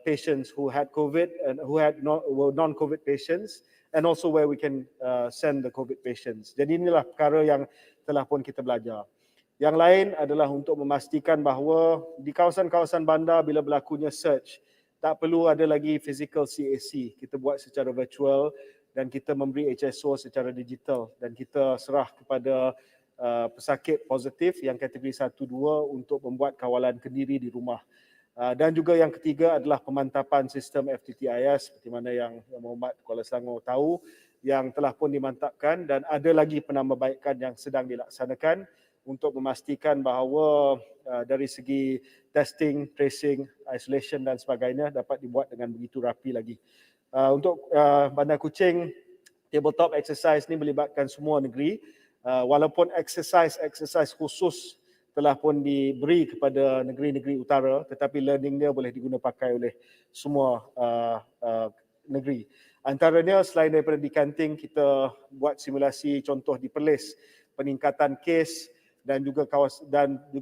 patients who had COVID and who were non-COVID patients, and also where we can send the COVID patients. Jadi inilah perkara yang telah pun kita belajar. Yang lain adalah untuk memastikan bahawa di kawasan-kawasan bandar bila berlakunya surge, tak perlu ada lagi physical CAC. Kita buat secara virtual dan kita memberi HSO secara digital dan kita serah kepada pesakit positif yang kategori 1-2 untuk membuat kawalan kendiri di rumah. Dan juga yang ketiga adalah pemantapan sistem FTTIS seperti mana yang Muhammad Kuala Selangor tahu yang telah pun dimantapkan, dan ada lagi penambahbaikan yang sedang dilaksanakan untuk memastikan bahawa dari segi testing, tracing, isolation dan sebagainya dapat dibuat dengan begitu rapi lagi. Untuk Bandar Kuching, tabletop exercise ni melibatkan semua negeri. Walaupun exercise khusus telah pun diberi kepada negeri-negeri utara, tetapi learning dia boleh diguna pakai oleh semua negeri. Antaranya selain daripada di kanting, kita buat simulasi contoh di Perlis, peningkatan kes dan juga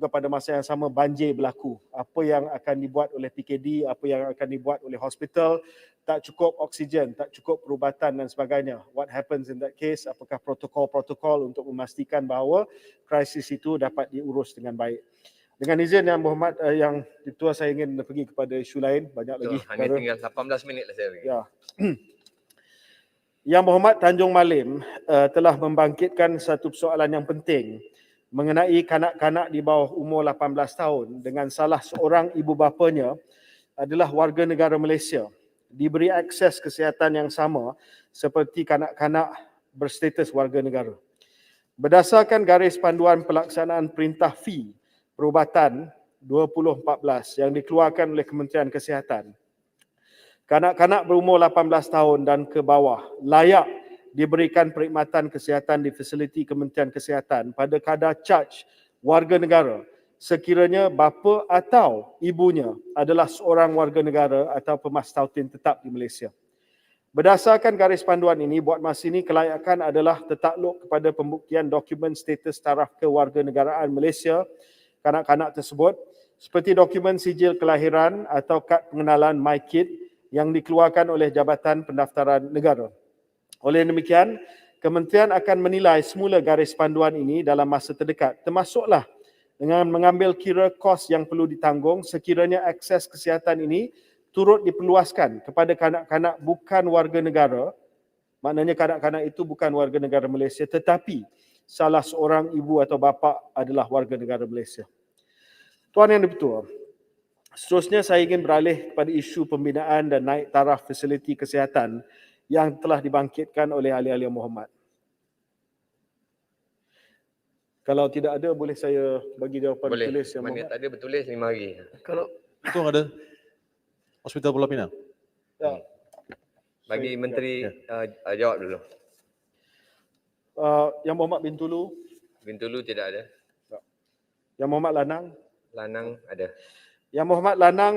pada masa yang sama banjir berlaku. Apa yang akan dibuat oleh PKD, apa yang akan dibuat oleh hospital, tak cukup oksigen, tak cukup perubatan dan sebagainya. What happens in that case? Apakah protokol-protokol untuk memastikan bahawa krisis itu dapat diurus dengan baik. Dengan izin Yang Berhormat, Yang Ketua, saya ingin pergi kepada isu lain, banyak lagi. Hanya tinggal 18 minit lah saya pergi. Ya. Yang Berhormat Tanjung Malim telah membangkitkan satu persoalan yang penting mengenai kanak-kanak di bawah umur 18 tahun dengan salah seorang ibu bapanya adalah warga negara Malaysia diberi akses kesihatan yang sama seperti kanak-kanak berstatus warga negara. Berdasarkan garis panduan pelaksanaan perintah fee perubatan 2014 yang dikeluarkan oleh Kementerian Kesihatan, kanak-kanak berumur 18 tahun dan ke bawah layak diberikan perkhidmatan kesihatan di fasiliti Kementerian Kesihatan pada kadar charge warga negara sekiranya bapa atau ibunya adalah seorang warga negara atau pemastautin tetap di Malaysia. Berdasarkan garis panduan ini, buat masa ini kelayakan adalah tertakluk kepada pembuktian dokumen status taraf kewarganegaraan Malaysia kanak-kanak tersebut seperti dokumen sijil kelahiran atau kad pengenalan MyKid yang dikeluarkan oleh Jabatan Pendaftaran Negara. Oleh demikian, Kementerian akan menilai semula garis panduan ini dalam masa terdekat, termasuklah dengan mengambil kira kos yang perlu ditanggung sekiranya akses kesihatan ini turut diperluaskan kepada kanak-kanak bukan warga negara, maknanya kanak-kanak itu bukan warga negara Malaysia tetapi salah seorang ibu atau bapa adalah warga negara Malaysia. Tuan Yang Dipertua, seterusnya saya ingin beralih kepada isu pembinaan dan naik taraf fasiliti kesihatan yang telah dibangkitkan oleh ahli-ahli Muhammad. Kalau tidak ada, boleh saya bagi jawapan Boleh. tulis yang Mana Muhammad. tak ada bertulis 5 hari. Kalau Itu ada Hospital Pulau Pinang. Ya. Bagi Menteri jawab dulu. Yang Muhammad Bintulu, Bintulu tidak ada. Yang Muhammad Lanang. Lanang ada. Yang Muhammad Lanang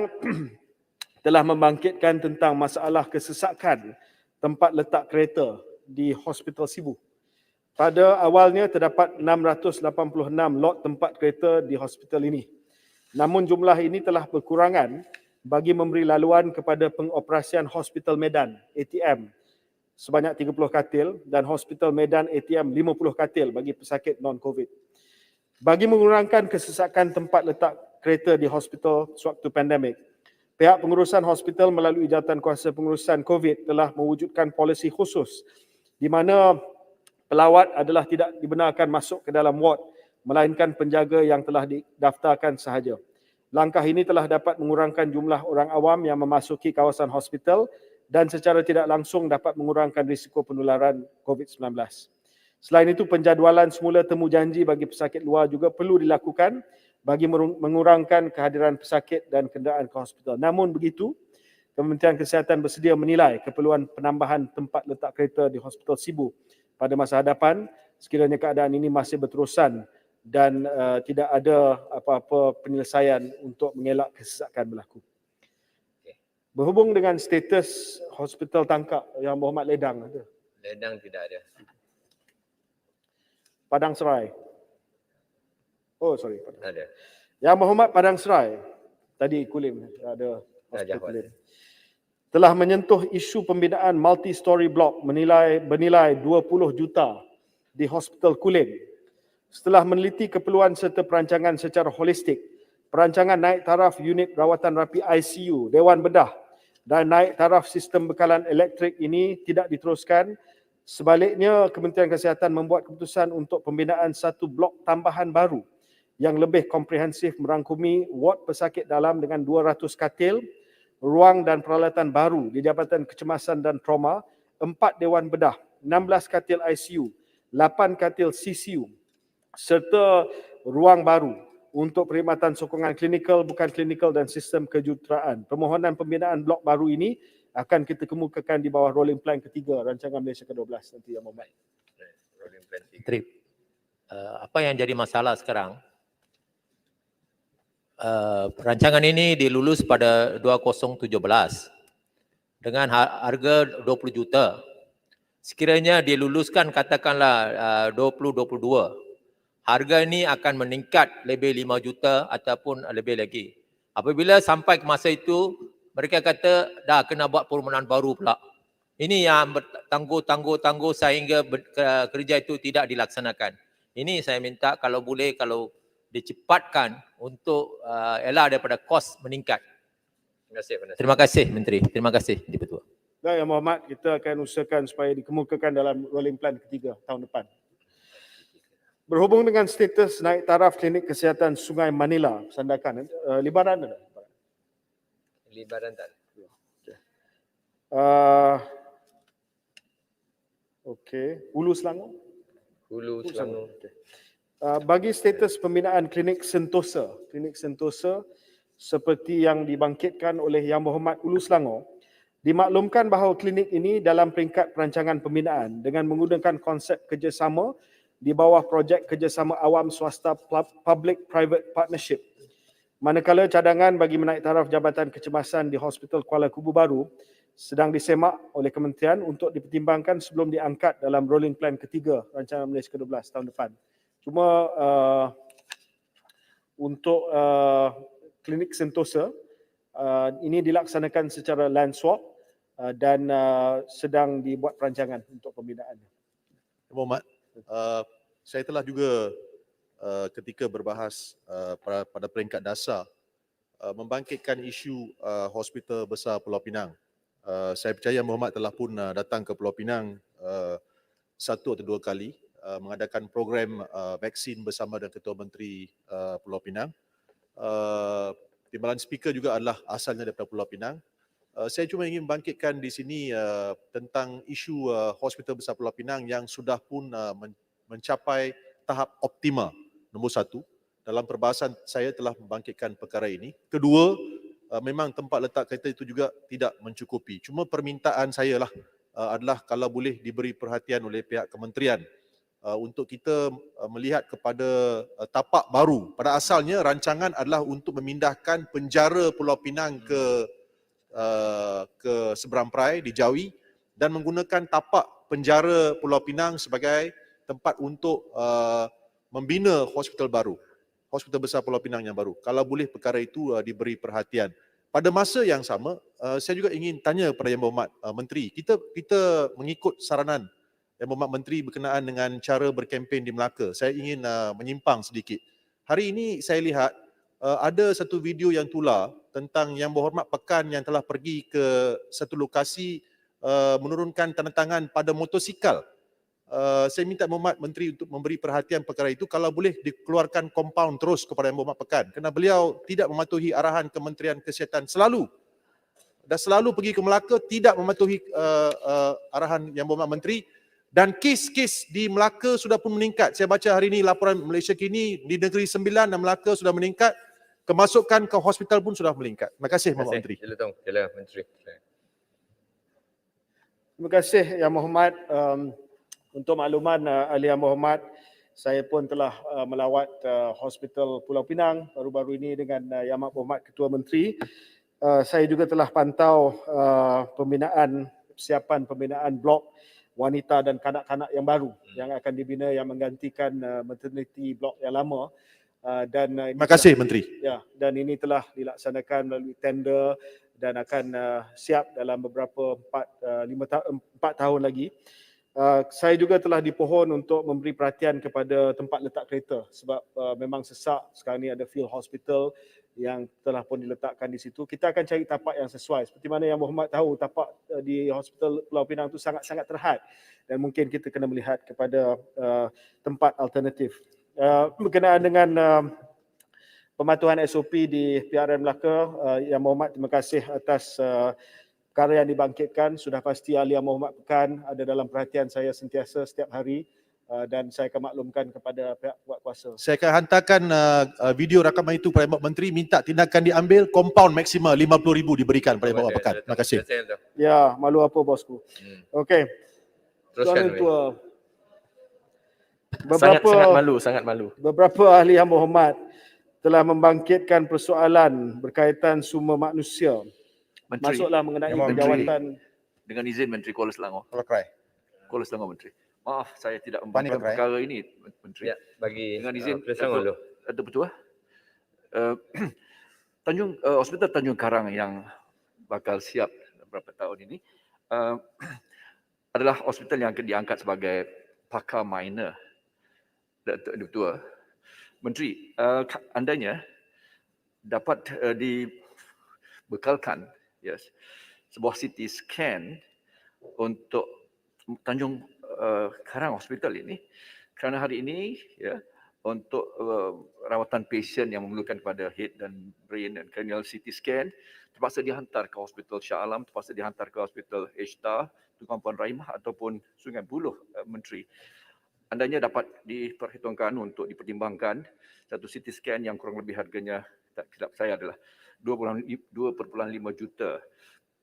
telah membangkitkan tentang masalah kesesakan tempat letak kereta di Hospital Sibu. Pada awalnya terdapat 686 lot tempat kereta di hospital ini. Namun jumlah ini telah berkurangan bagi memberi laluan kepada pengoperasian Hospital Medan ATM sebanyak 30 katil dan Hospital Medan ATM 50 katil bagi pesakit non-COVID. Bagi mengurangkan kesesakan tempat letak kereta di hospital sewaktu pandemik, pihak pengurusan hospital melalui Jawatankuasa Pengurusan COVID telah mewujudkan polisi khusus di mana pelawat adalah tidak dibenarkan masuk ke dalam ward melainkan penjaga yang telah didaftarkan sahaja. Langkah ini telah dapat mengurangkan jumlah orang awam yang memasuki kawasan hospital dan secara tidak langsung dapat mengurangkan risiko penularan COVID-19. Selain itu, penjadualan semula temu janji bagi pesakit luar juga perlu dilakukan bagi mengurangkan kehadiran pesakit dan kenderaan ke hospital. Namun begitu, Kementerian Kesihatan bersedia menilai keperluan penambahan tempat letak kereta di Hospital Sibu pada masa hadapan sekiranya keadaan ini masih berterusan dan tidak ada apa-apa penyelesaian untuk mengelak kesesakan berlaku. Berhubung dengan status Hospital Tangkak yang Muhammad Ledang ada. Ledang tidak ada. Padang Serai. Oh, sorry. Ada. Yang Muhammad Padang Serai. Tadi Kulim ada Hospital Jawab. Kulim. Telah menyentuh isu pembinaan multi-story block bernilai 20 juta di Hospital Kulim. Setelah meneliti keperluan serta perancangan secara holistik, perancangan naik taraf unit rawatan rapi ICU, Dewan Bedah dan naik taraf sistem bekalan elektrik ini tidak diteruskan. Sebaliknya, Kementerian Kesihatan membuat keputusan untuk pembinaan satu blok tambahan baru yang lebih komprehensif merangkumi ward pesakit dalam dengan 200 katil, ruang dan peralatan baru di Jabatan Kecemasan dan Trauma, 4 Dewan Bedah, 16 katil ICU, 8 katil CCU, serta ruang baru untuk perkhidmatan sokongan klinikal, bukan klinikal dan sistem kejuruteraan. Permohonan pembinaan blok baru ini akan kita kemukakan di bawah rolling plan ketiga rancangan Malaysia ke-12 nanti yang membaik. Rolling plan 3. Menteri, apa yang jadi masalah sekarang? Rancangan ini dilulus pada 2017 dengan harga 20 juta. Sekiranya diluluskan katakanlah 2022, harga ini akan meningkat lebih 5 juta ataupun lebih lagi. Apabila sampai ke masa itu, mereka kata dah kena buat permohonan baru pula. Ini yang bertangguh sehingga kerja itu tidak dilaksanakan. Ini saya minta kalau boleh, kalau dicepatkan untuk elak daripada kos meningkat. Terima kasih. Terima kasih Menteri. Terima kasih Di-Pertua. Dan Yang Berhormat, kita akan usahakan supaya dikemukakan dalam rolling plan ketiga tahun depan. Berhubung dengan status naik taraf klinik kesihatan Sungai Manila, Sandakan, Libaran ada? Libaran tak ada. Okey, Hulu Selangor? Hulu Selangor. Okay. Bagi status pembinaan klinik Sentosa seperti yang dibangkitkan oleh Yang Berhormat Hulu Selangor, dimaklumkan bahawa klinik ini dalam peringkat perancangan pembinaan dengan menggunakan konsep kerjasama di bawah projek kerjasama awam swasta public-private partnership. Manakala cadangan bagi menaik taraf Jabatan Kecemasan di Hospital Kuala Kubu Baru sedang disemak oleh Kementerian untuk dipertimbangkan sebelum diangkat dalam rolling plan ketiga rancangan Malaysia ke-12 tahun depan. Cuma untuk klinik Sentosa ini dilaksanakan secara land swap dan sedang dibuat perancangan untuk pembinaannya. Muhammad, saya telah juga ketika berbahas pada peringkat dasar membangkitkan isu Hospital Besar Pulau Pinang. Saya percaya Muhammad telah pun datang ke Pulau Pinang 1 atau 2 kali mengadakan program vaksin bersama dengan Ketua Menteri Pulau Pinang. Timbalan speaker juga adalah asalnya daripada Pulau Pinang. Saya cuma ingin bangkitkan di sini tentang isu Hospital Besar Pulau Pinang yang sudah pun mencapai tahap optima. Nombor 1, dalam perbahasan saya telah membangkitkan perkara ini. Kedua, memang tempat letak kereta itu juga tidak mencukupi. Cuma permintaan saya lah adalah kalau boleh diberi perhatian oleh pihak kementerian untuk kita melihat kepada tapak baru. Pada asalnya rancangan adalah untuk memindahkan penjara Pulau Pinang ke Seberang Perai di Jawi dan menggunakan tapak penjara Pulau Pinang sebagai tempat untuk membina hospital baru. Hospital Besar Pulau Pinang yang baru. Kalau boleh perkara itu diberi perhatian. Pada masa yang sama, saya juga ingin tanya kepada Yang Berhormat Menteri. Kita mengikut saranan Yang Berhormat Menteri berkenaan dengan cara berkempen di Melaka. Saya ingin menyimpang sedikit. Hari ini saya lihat ada satu video yang tular tentang Yang Berhormat Pekan yang telah pergi ke satu lokasi menurunkan tanda tangan pada motosikal saya minta Mohd Menteri untuk memberi perhatian perkara itu, kalau boleh dikeluarkan kompaun terus kepada Yang Berhormat Pekan, kerana beliau tidak mematuhi arahan Kementerian Kesihatan selalu pergi ke Melaka, tidak mematuhi arahan Yang Berhormat Menteri, dan kes-kes di Melaka sudah pun meningkat. Saya baca hari ini laporan Malaysia Kini, di Negeri Sembilan dan Melaka sudah meningkat, kemasukan ke hospital pun sudah meningkat. Terima kasih Yang Berhormat Menteri. Sila Tong, sila Menteri. Terima kasih Yang Berhormat. Untuk makluman Ahli Yang Berhormat, saya pun telah melawat Hospital Pulau Pinang baru-baru ini dengan Yang Berhormat Ketua Menteri. Saya juga telah pantau persiapan pembinaan blok wanita dan kanak-kanak yang baru yang akan dibina, yang menggantikan maternity blok yang lama. Terima kasih Menteri. Ya, dan ini telah dilaksanakan melalui tender dan akan siap dalam beberapa 4 tahun lagi. Saya juga telah dipohon untuk memberi perhatian kepada tempat letak kereta sebab memang sesak. Sekarang ni ada field hospital yang telah pun diletakkan di situ. Kita akan cari tapak yang sesuai. Seperti mana Yang Berhormat tahu, tapak di Hospital Pulau Pinang itu sangat-sangat terhad dan mungkin kita kena melihat kepada tempat alternatif. Berkenaan dengan pematuhan SOP di PRN Melaka, Yang Berhormat terima kasih atas perkara yang dibangkitkan. Sudah pasti Ahli Yang Berhormat Pekan ada dalam perhatian saya sentiasa setiap hari, dan saya akan maklumkan kepada pihak kuasa. Saya akan hantarkan video rakaman itu kepada Yang Berhormat Menteri, minta tindakan diambil, kompaun maksimal 50,000 diberikan kepada Yang Berhormat Pekan. Terima kasih. Ya, malu apa bosku. Okey. Teruskan. Tuan Ketua. Sangat malu. Beberapa ahli Yang Berhormat telah membangkitkan persoalan berkaitan sumber manusia. Menteri, Masuklah mengenai Yang Menteri. jawatan. Dengan izin Menteri Kuala Selangor. Kuala Selangor Menteri. Maaf, saya tidak membangkitkan perkara ini Menteri. Ya, bagi dengan izin Kuala Selangor dulu. Ada betul? Hospital Tanjung Karang yang bakal siap beberapa tahun ini adalah hospital yang akan diangkat sebagai pakar minor. Betul. Menteri, andainya dapat dibekalkan sebuah CT scan untuk Tanjung Karang Hospital ini, kerana hari ini untuk rawatan pasien yang memerlukan kepada head dan brain dan cranial CT scan terpaksa dihantar ke Hospital Shah Alam, terpaksa dihantar ke Hospital H-Star, Tunku Puan Rahimah ataupun Sungai Buloh, Menteri. Andainya dapat diperhitungkan untuk dipertimbangkan satu CT scan yang kurang lebih harganya, tak silap saya adalah 2.5 juta.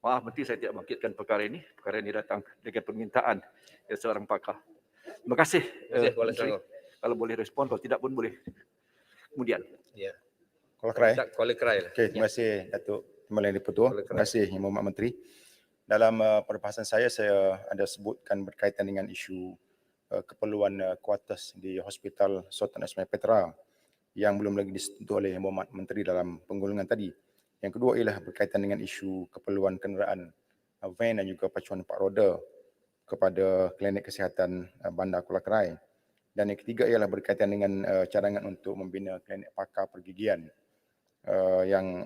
Maaf Menteri, saya tidak bangkitkan perkara ini. Perkara ini datang dengan permintaan seorang pakar. Terima kasih. Menteri. Kalau boleh respon, kalau tidak pun boleh kemudian. Ya. Kuala Krai lah. Okey, terima kasih Datuk Timbalan Yang Di-Pertua. Terima kasih Yang Berhormat Menteri. Dalam perbahasan saya ada sebutkan berkaitan dengan isu keperluan kuartus di Hospital Sultan Ismail Petra yang belum lagi disentuh oleh Yang Berhormat Menteri dalam penggolongan tadi. Yang kedua ialah berkaitan dengan isu keperluan kenderaan van dan juga pacuan 4 roda kepada klinik kesihatan Bandar Kuala Krai. Dan yang ketiga ialah berkaitan dengan cadangan untuk membina klinik pakar pergigian yang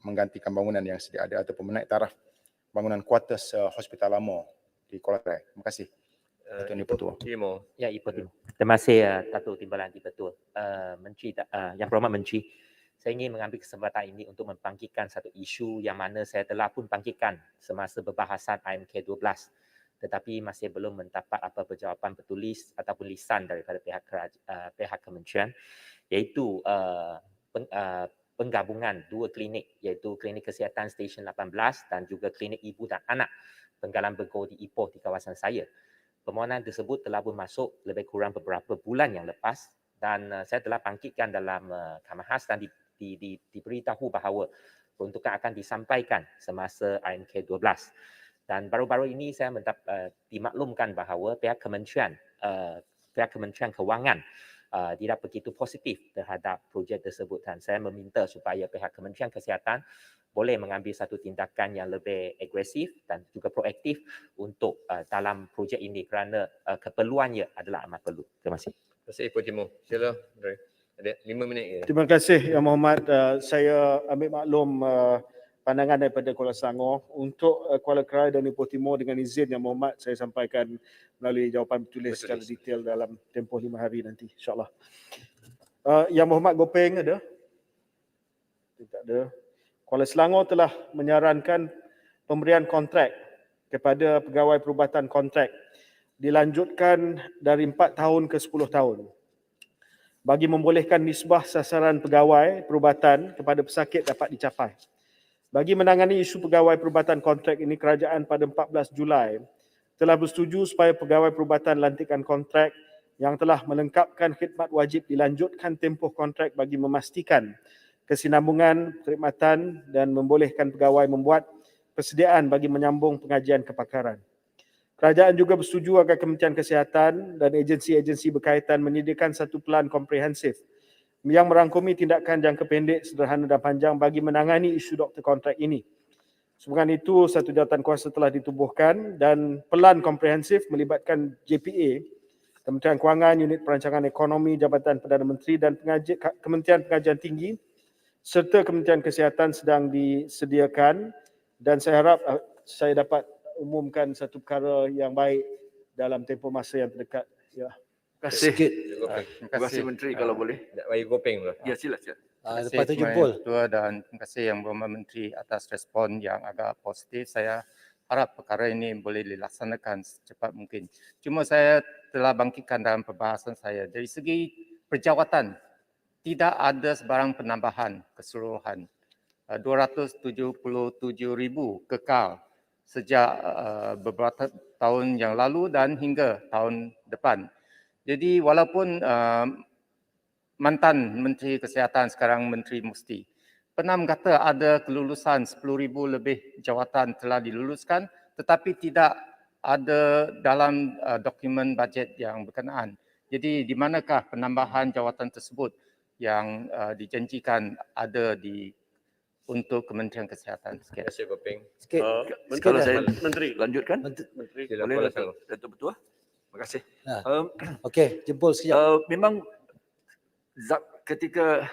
menggantikan bangunan yang sedia ada ataupun menaik taraf bangunan kuartus hospital lama di Kuala Krai. Terima kasih. Datuk Yang Di-Pertua. Ya, Ibu. Terima kasih Datuk Timbalan Di-Pertua. Menteri, Yang Berhormat Menteri, saya ingin mengambil kesempatan ini untuk membangkitkan satu isu yang mana saya telah pun bangkitkan semasa perbahasan IMK 12, tetapi masih belum mendapat apa-apa jawapan bertulis ataupun lisan daripada pihak kementerian, iaitu penggabungan dua klinik, iaitu Klinik Kesihatan Stesen 18 dan juga Klinik Ibu dan Anak Penggalan Begor di Ipoh di kawasan saya. Permohonan tersebut telah pun masuk lebih kurang beberapa bulan yang lepas dan saya telah bangkitkan dalam Kamar Khas dan diberitahu bahawa peruntukan akan disampaikan semasa IMK 12. Dan baru-baru ini saya dimaklumkan bahawa pihak Kementerian Kewangan tidak begitu positif terhadap projek tersebut dan saya meminta supaya pihak Kementerian Kesihatan boleh mengambil satu tindakan yang lebih agresif dan juga proaktif untuk dalam projek ini kerana keperluannya adalah amat perlu. Terima kasih. Terima kasih Ibu Timur. Sila. Ada 5 minit. Terima kasih Yang Berhormat. Saya ambil maklum pandangan daripada Kuala Selangor. Untuk Kuala Krai dan Ipoh Timur, dengan izin Yang Berhormat, saya sampaikan melalui jawapan bertulis secara detail dalam tempoh 5 hari nanti, insyaAllah. Yang Berhormat Gopeng ada? Tak ada. Kuala Selangor telah menyarankan pemberian kontrak kepada pegawai perubatan kontrak dilanjutkan dari 4 tahun ke 10 tahun bagi membolehkan nisbah sasaran pegawai perubatan kepada pesakit dapat dicapai. Bagi menangani isu pegawai perubatan kontrak ini, kerajaan pada 14 Julai telah bersetuju supaya pegawai perubatan lantikan kontrak yang telah melengkapkan khidmat wajib dilanjutkan tempoh kontrak bagi memastikan kesinambungan perkhidmatan dan membolehkan pegawai membuat persediaan bagi menyambung pengajian kepakaran. Kerajaan juga bersetuju agar Kementerian Kesihatan dan agensi-agensi berkaitan menyediakan satu pelan komprehensif yang merangkumi tindakan jangka pendek, sederhana dan panjang bagi menangani isu doktor kontrak ini. Sehubungan itu, satu jawatan kuasa telah ditubuhkan dan pelan komprehensif melibatkan JPA, Kementerian Kewangan, Unit Perancangan Ekonomi, Jabatan Perdana Menteri dan Kementerian Pengajian Tinggi serta Kementerian Kesihatan sedang disediakan, dan saya harap saya dapat umumkan satu perkara yang baik dalam tempoh masa yang terdekat. Ya. Terima kasih. Terima kasih Menteri kalau boleh. Nak bagi Gopeng dulu. Ya, sila. Lepas tu jempol. Ketua dan terima kasih Yang Berhormat Menteri atas respon yang agak positif. Saya harap perkara ini boleh dilaksanakan secepat mungkin. Cuma saya telah bangkitkan dalam perbahasan saya, dari segi perjawatan, tidak ada sebarang penambahan keseluruhan. 277,000 kekal sejak beberapa tahun yang lalu dan hingga tahun depan. Jadi walaupun mantan Menteri Kesihatan, sekarang Menteri Musti, pernah berkata ada kelulusan 10,000 lebih jawatan telah diluluskan, tetapi tidak ada dalam dokumen bajet yang berkenaan. Jadi di manakah penambahan jawatan tersebut yang dijanjikan ada untuk Kementerian Kesihatan? Terima kasih Gopeng. Kalau saya Menteri lanjutkan. Menteri Boleh, Datuk Ketua. Terima kasih. Okey, jempol sekejap. Memang ketika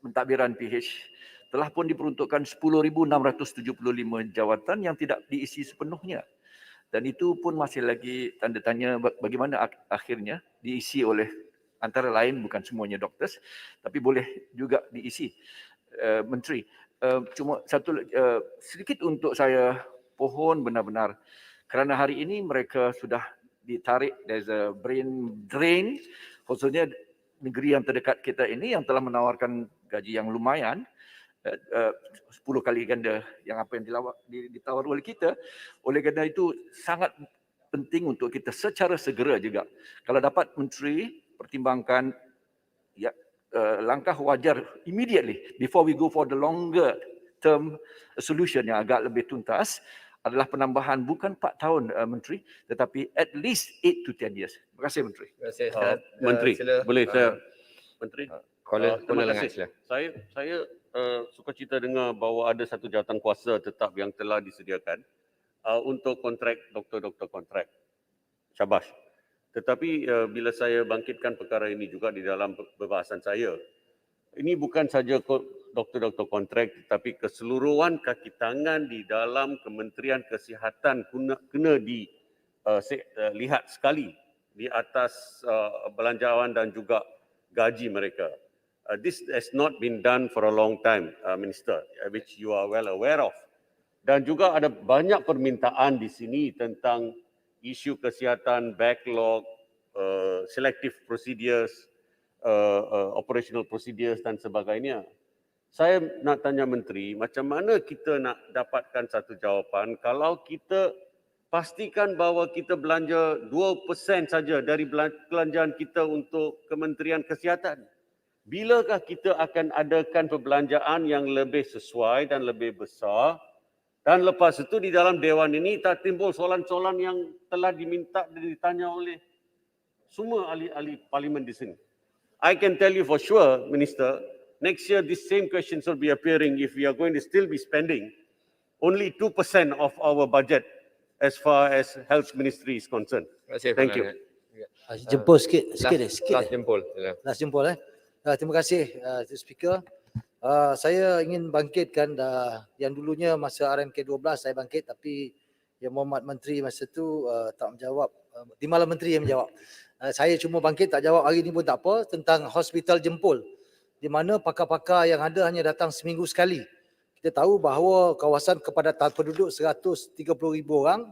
pentadbiran PH telah pun diperuntukkan 10,675 jawatan yang tidak diisi sepenuhnya. Dan itu pun masih lagi tanda tanya bagaimana akhirnya diisi oleh antara lain, bukan semuanya doktor, tapi boleh juga diisi. Menteri, cuma satu sedikit untuk saya pohon benar-benar, kerana hari ini mereka sudah ditarik, there's a brain drain, khususnya negeri yang terdekat kita ini yang telah menawarkan gaji yang lumayan, 10 kali ganda yang apa yang ditawar oleh kita. Oleh kerana itu sangat penting untuk kita secara segera juga, kalau dapat Menteri pertimbangkan langkah wajar immediately before we go for the longer term solution yang agak lebih tuntas, adalah penambahan bukan 4 tahun Menteri, tetapi at least 8 to 10 years. Terima kasih Menteri. Terima kasih. Menteri, boleh saya Menteri? Terima kasih. Saya sukacita dengar bahawa ada satu jawatan kuasa tetap yang telah disediakan untuk kontrak doktor-doktor kontrak. Syabas. Tetapi bila saya bangkitkan perkara ini juga di dalam perbahasan saya, ini bukan saja doktor-doktor kontrak, tetapi keseluruhan kaki tangan di dalam Kementerian Kesihatan kena dilihat sekali di atas belanjawan dan juga gaji mereka. This has not been done for a long time, Minister, which you are well aware of. Dan juga ada banyak permintaan di sini tentang isu kesihatan, backlog, selective procedures, operational procedures dan sebagainya. Saya nak tanya Menteri, macam mana kita nak dapatkan satu jawapan kalau kita pastikan bahawa kita belanja 2% saja dari belanjaan kita untuk Kementerian Kesihatan. Bilakah kita akan adakan perbelanjaan yang lebih sesuai dan lebih besar? Dan lepas itu di dalam Dewan ini tak timbul soalan-soalan yang telah diminta dan ditanya oleh semua ahli-ahli parlimen di sini. I can tell you for sure, Minister, next year these same questions will be appearing if we are going to still be spending only 2% of our budget as far as health ministry is concerned. Thank you. Jempol sikit. Last jempol. Last jempol. Terima kasih, Speaker. Saya ingin bangkitkan yang dulunya masa RMK12 saya bangkit, tapi Yang Mohamad Menteri masa tu tak menjawab. Timbalan Menteri yang menjawab. Saya cuma bangkit tak jawab hari ni pun tak apa, tentang hospital Jempol, di mana pakar-pakar yang ada hanya datang seminggu sekali. Kita tahu bahawa kawasan kepadatan penduduk 130,000 orang,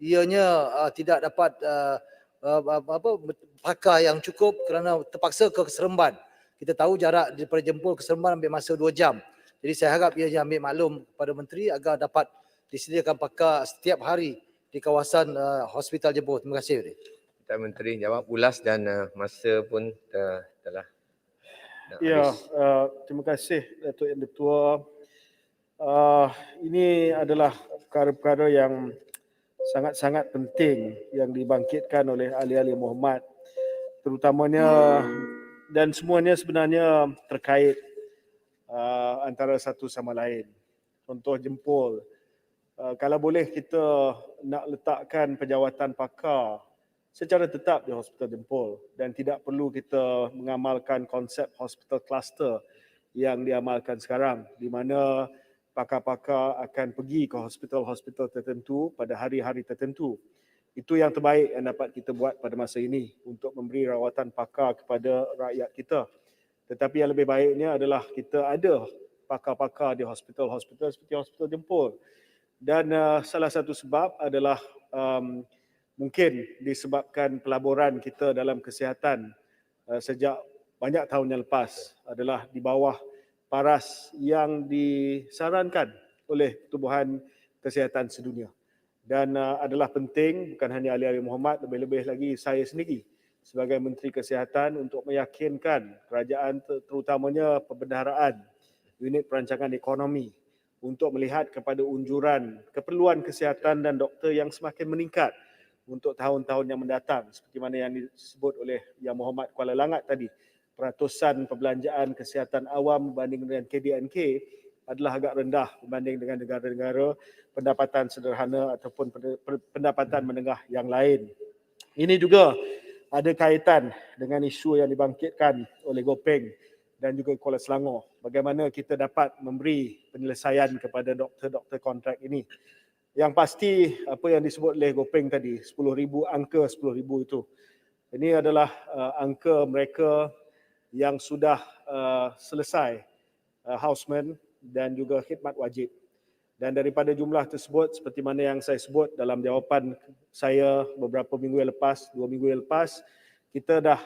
ianya tidak dapat pakar yang cukup kerana terpaksa ke Seremban. Kita tahu jarak daripada Jempol ke Seremban ambil masa 2 jam. Jadi saya harap ia ambil maklum kepada Menteri agar dapat disediakan pakar setiap hari di kawasan Hospital Jempol. Terima kasih. Tuan Menteri jawab ulas dan masa pun telah nak Ya, habis. terima kasih Datuk Yang Ditua. Ini adalah perkara-perkara yang sangat-sangat penting yang dibangkitkan oleh ahli-ahli Mohamad, terutamanya dan semuanya sebenarnya terkait antara satu sama lain. Contoh Jempol, kalau boleh kita nak letakkan penjawatan pakar secara tetap di Hospital Jempol dan tidak perlu kita mengamalkan konsep hospital cluster yang diamalkan sekarang, di mana pakar-pakar akan pergi ke hospital-hospital tertentu pada hari-hari tertentu. Itu yang terbaik yang dapat kita buat pada masa ini untuk memberi rawatan pakar kepada rakyat kita. Tetapi yang lebih baiknya adalah kita ada pakar-pakar di hospital-hospital seperti Hospital Jempol. Dan salah satu sebab adalah mungkin disebabkan pelaburan kita dalam kesihatan sejak banyak tahun yang lepas adalah di bawah paras yang disarankan oleh Pertubuhan Kesihatan Sedunia. Dan adalah penting bukan hanya ahli-ahli Mohamad, lebih-lebih lagi saya sendiri sebagai Menteri Kesihatan untuk meyakinkan kerajaan terutamanya perbendaharaan unit perancangan ekonomi untuk melihat kepada unjuran keperluan kesihatan dan doktor yang semakin meningkat untuk tahun-tahun yang mendatang, seperti mana yang disebut oleh Yang Mohamad Kuala Langat tadi. Peratusan perbelanjaan kesihatan awam berbanding dengan KDNK adalah agak rendah berbanding dengan negara-negara pendapatan sederhana ataupun pendapatan menengah yang lain. Ini juga ada kaitan dengan isu yang dibangkitkan oleh Gopeng dan juga Kuala Selangor. Bagaimana kita dapat memberi penyelesaian kepada doktor-doktor kontrak ini. Yang pasti apa yang disebut oleh Gopeng tadi, 10,000 angka 10,000 itu. Ini adalah angka mereka yang sudah selesai houseman dan juga khidmat wajib. Dan daripada jumlah tersebut, seperti mana yang saya sebut dalam jawapan saya beberapa minggu yang lepas, 2 minggu yang lepas, kita dah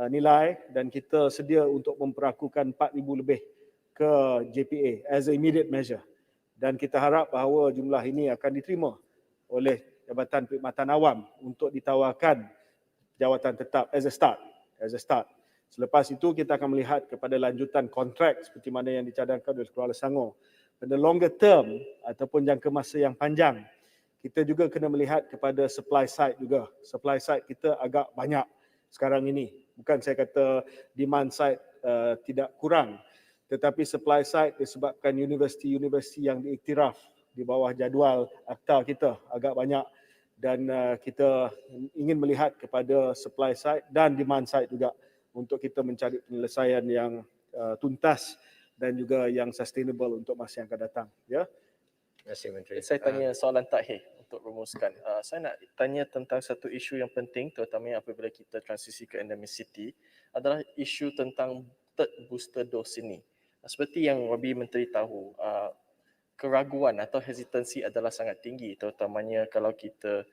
nilai dan kita sedia untuk memperakukan 4,000 lebih ke JPA as a immediate measure. Dan kita harap bahawa jumlah ini akan diterima oleh Jabatan Perkhidmatan Awam untuk ditawarkan jawatan tetap as a start. Selepas itu kita akan melihat kepada lanjutan kontrak seperti mana yang dicadangkan oleh Kuala Selangor. Pada longer term ataupun jangka masa yang panjang, kita juga kena melihat kepada supply side juga. Supply side kita agak banyak sekarang ini. Bukan saya kata demand side tidak kurang, tetapi supply side disebabkan universiti-universiti yang diiktiraf di bawah jadual akta kita agak banyak, dan kita ingin melihat kepada supply side dan demand side juga untuk kita mencari penyelesaian yang tuntas dan juga yang sustainable untuk masa yang akan datang. Ya. Terima kasih Menteri. Saya tanya soalan takhir untuk rumuskan. Saya nak tanya tentang satu isu yang penting, terutamanya apabila kita transisi ke endemicity, adalah isu tentang third booster dose ini. Seperti yang Wabi Menteri tahu, keraguan atau hesitansi adalah sangat tinggi, terutamanya kalau kita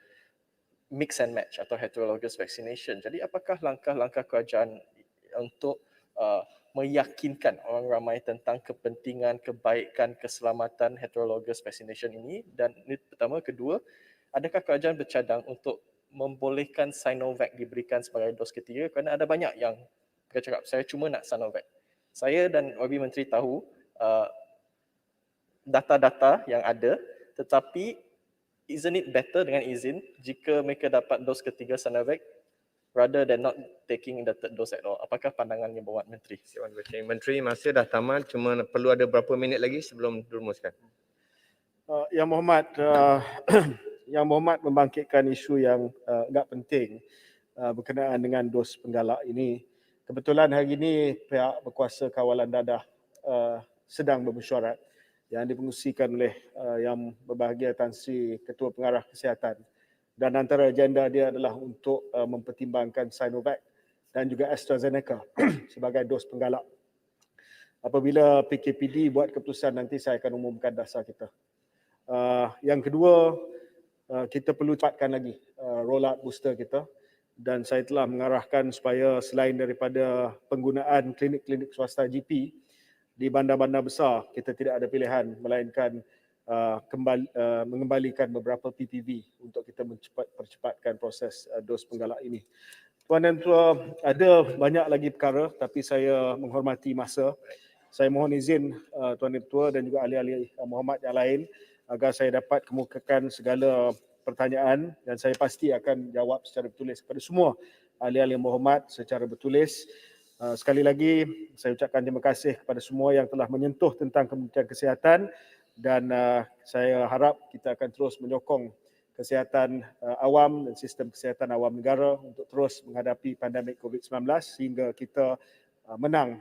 mix and match atau heterologous vaccination. Jadi apakah langkah-langkah kerajaan untuk meyakinkan orang ramai tentang kepentingan, kebaikan, keselamatan heterologous vaccination ini? Dan ini pertama. Kedua, adakah kerajaan bercadang untuk membolehkan Sinovac diberikan sebagai dos ketiga? Kerana ada banyak yang cakap, saya cuma nak Sinovac. Saya dan Wabi Menteri tahu data-data yang ada, tetapi isn't it better dengan izin jika mereka dapat dos ketiga Sinovac rather than not taking the third dose at all? Apakah pandangannya Bapak Menteri? Menteri, masa dah tamat, cuma perlu ada berapa minit lagi sebelum dirumuskan? Yang Mohamad membangkitkan isu yang agak penting berkenaan dengan dos penggalak ini. Kebetulan hari ini pihak berkuasa kawalan dadah sedang bermesyuarat yang dipengerusikan oleh Yang Berbahagia Tan Sri Ketua Pengarah Kesihatan, dan antara agenda dia adalah untuk mempertimbangkan Sinovac dan juga AstraZeneca sebagai dos penggalak. Apabila PKPD buat keputusan, nanti saya akan umumkan dasar kita. Yang kedua, kita perlu cepatkan lagi roll out booster kita, dan saya telah mengarahkan supaya selain daripada penggunaan klinik-klinik swasta GP di bandar-bandar besar, kita tidak ada pilihan melainkan mengembalikan beberapa PPV untuk kita percepatkan proses dos penggalak ini. Tuan dan Tuan, ada banyak lagi perkara, tapi saya menghormati masa. Saya mohon izin Tuan dan Ketua dan juga ahli-ahli Muhammad yang lain agar saya dapat kemukakan segala pertanyaan, dan saya pasti akan jawab secara bertulis kepada semua ahli-ahli Muhammad secara bertulis. Sekali lagi saya ucapkan terima kasih kepada semua yang telah menyentuh tentang Kementerian Kesihatan, dan saya harap kita akan terus menyokong kesihatan awam dan sistem kesihatan awam negara untuk terus menghadapi pandemik COVID-19 sehingga kita menang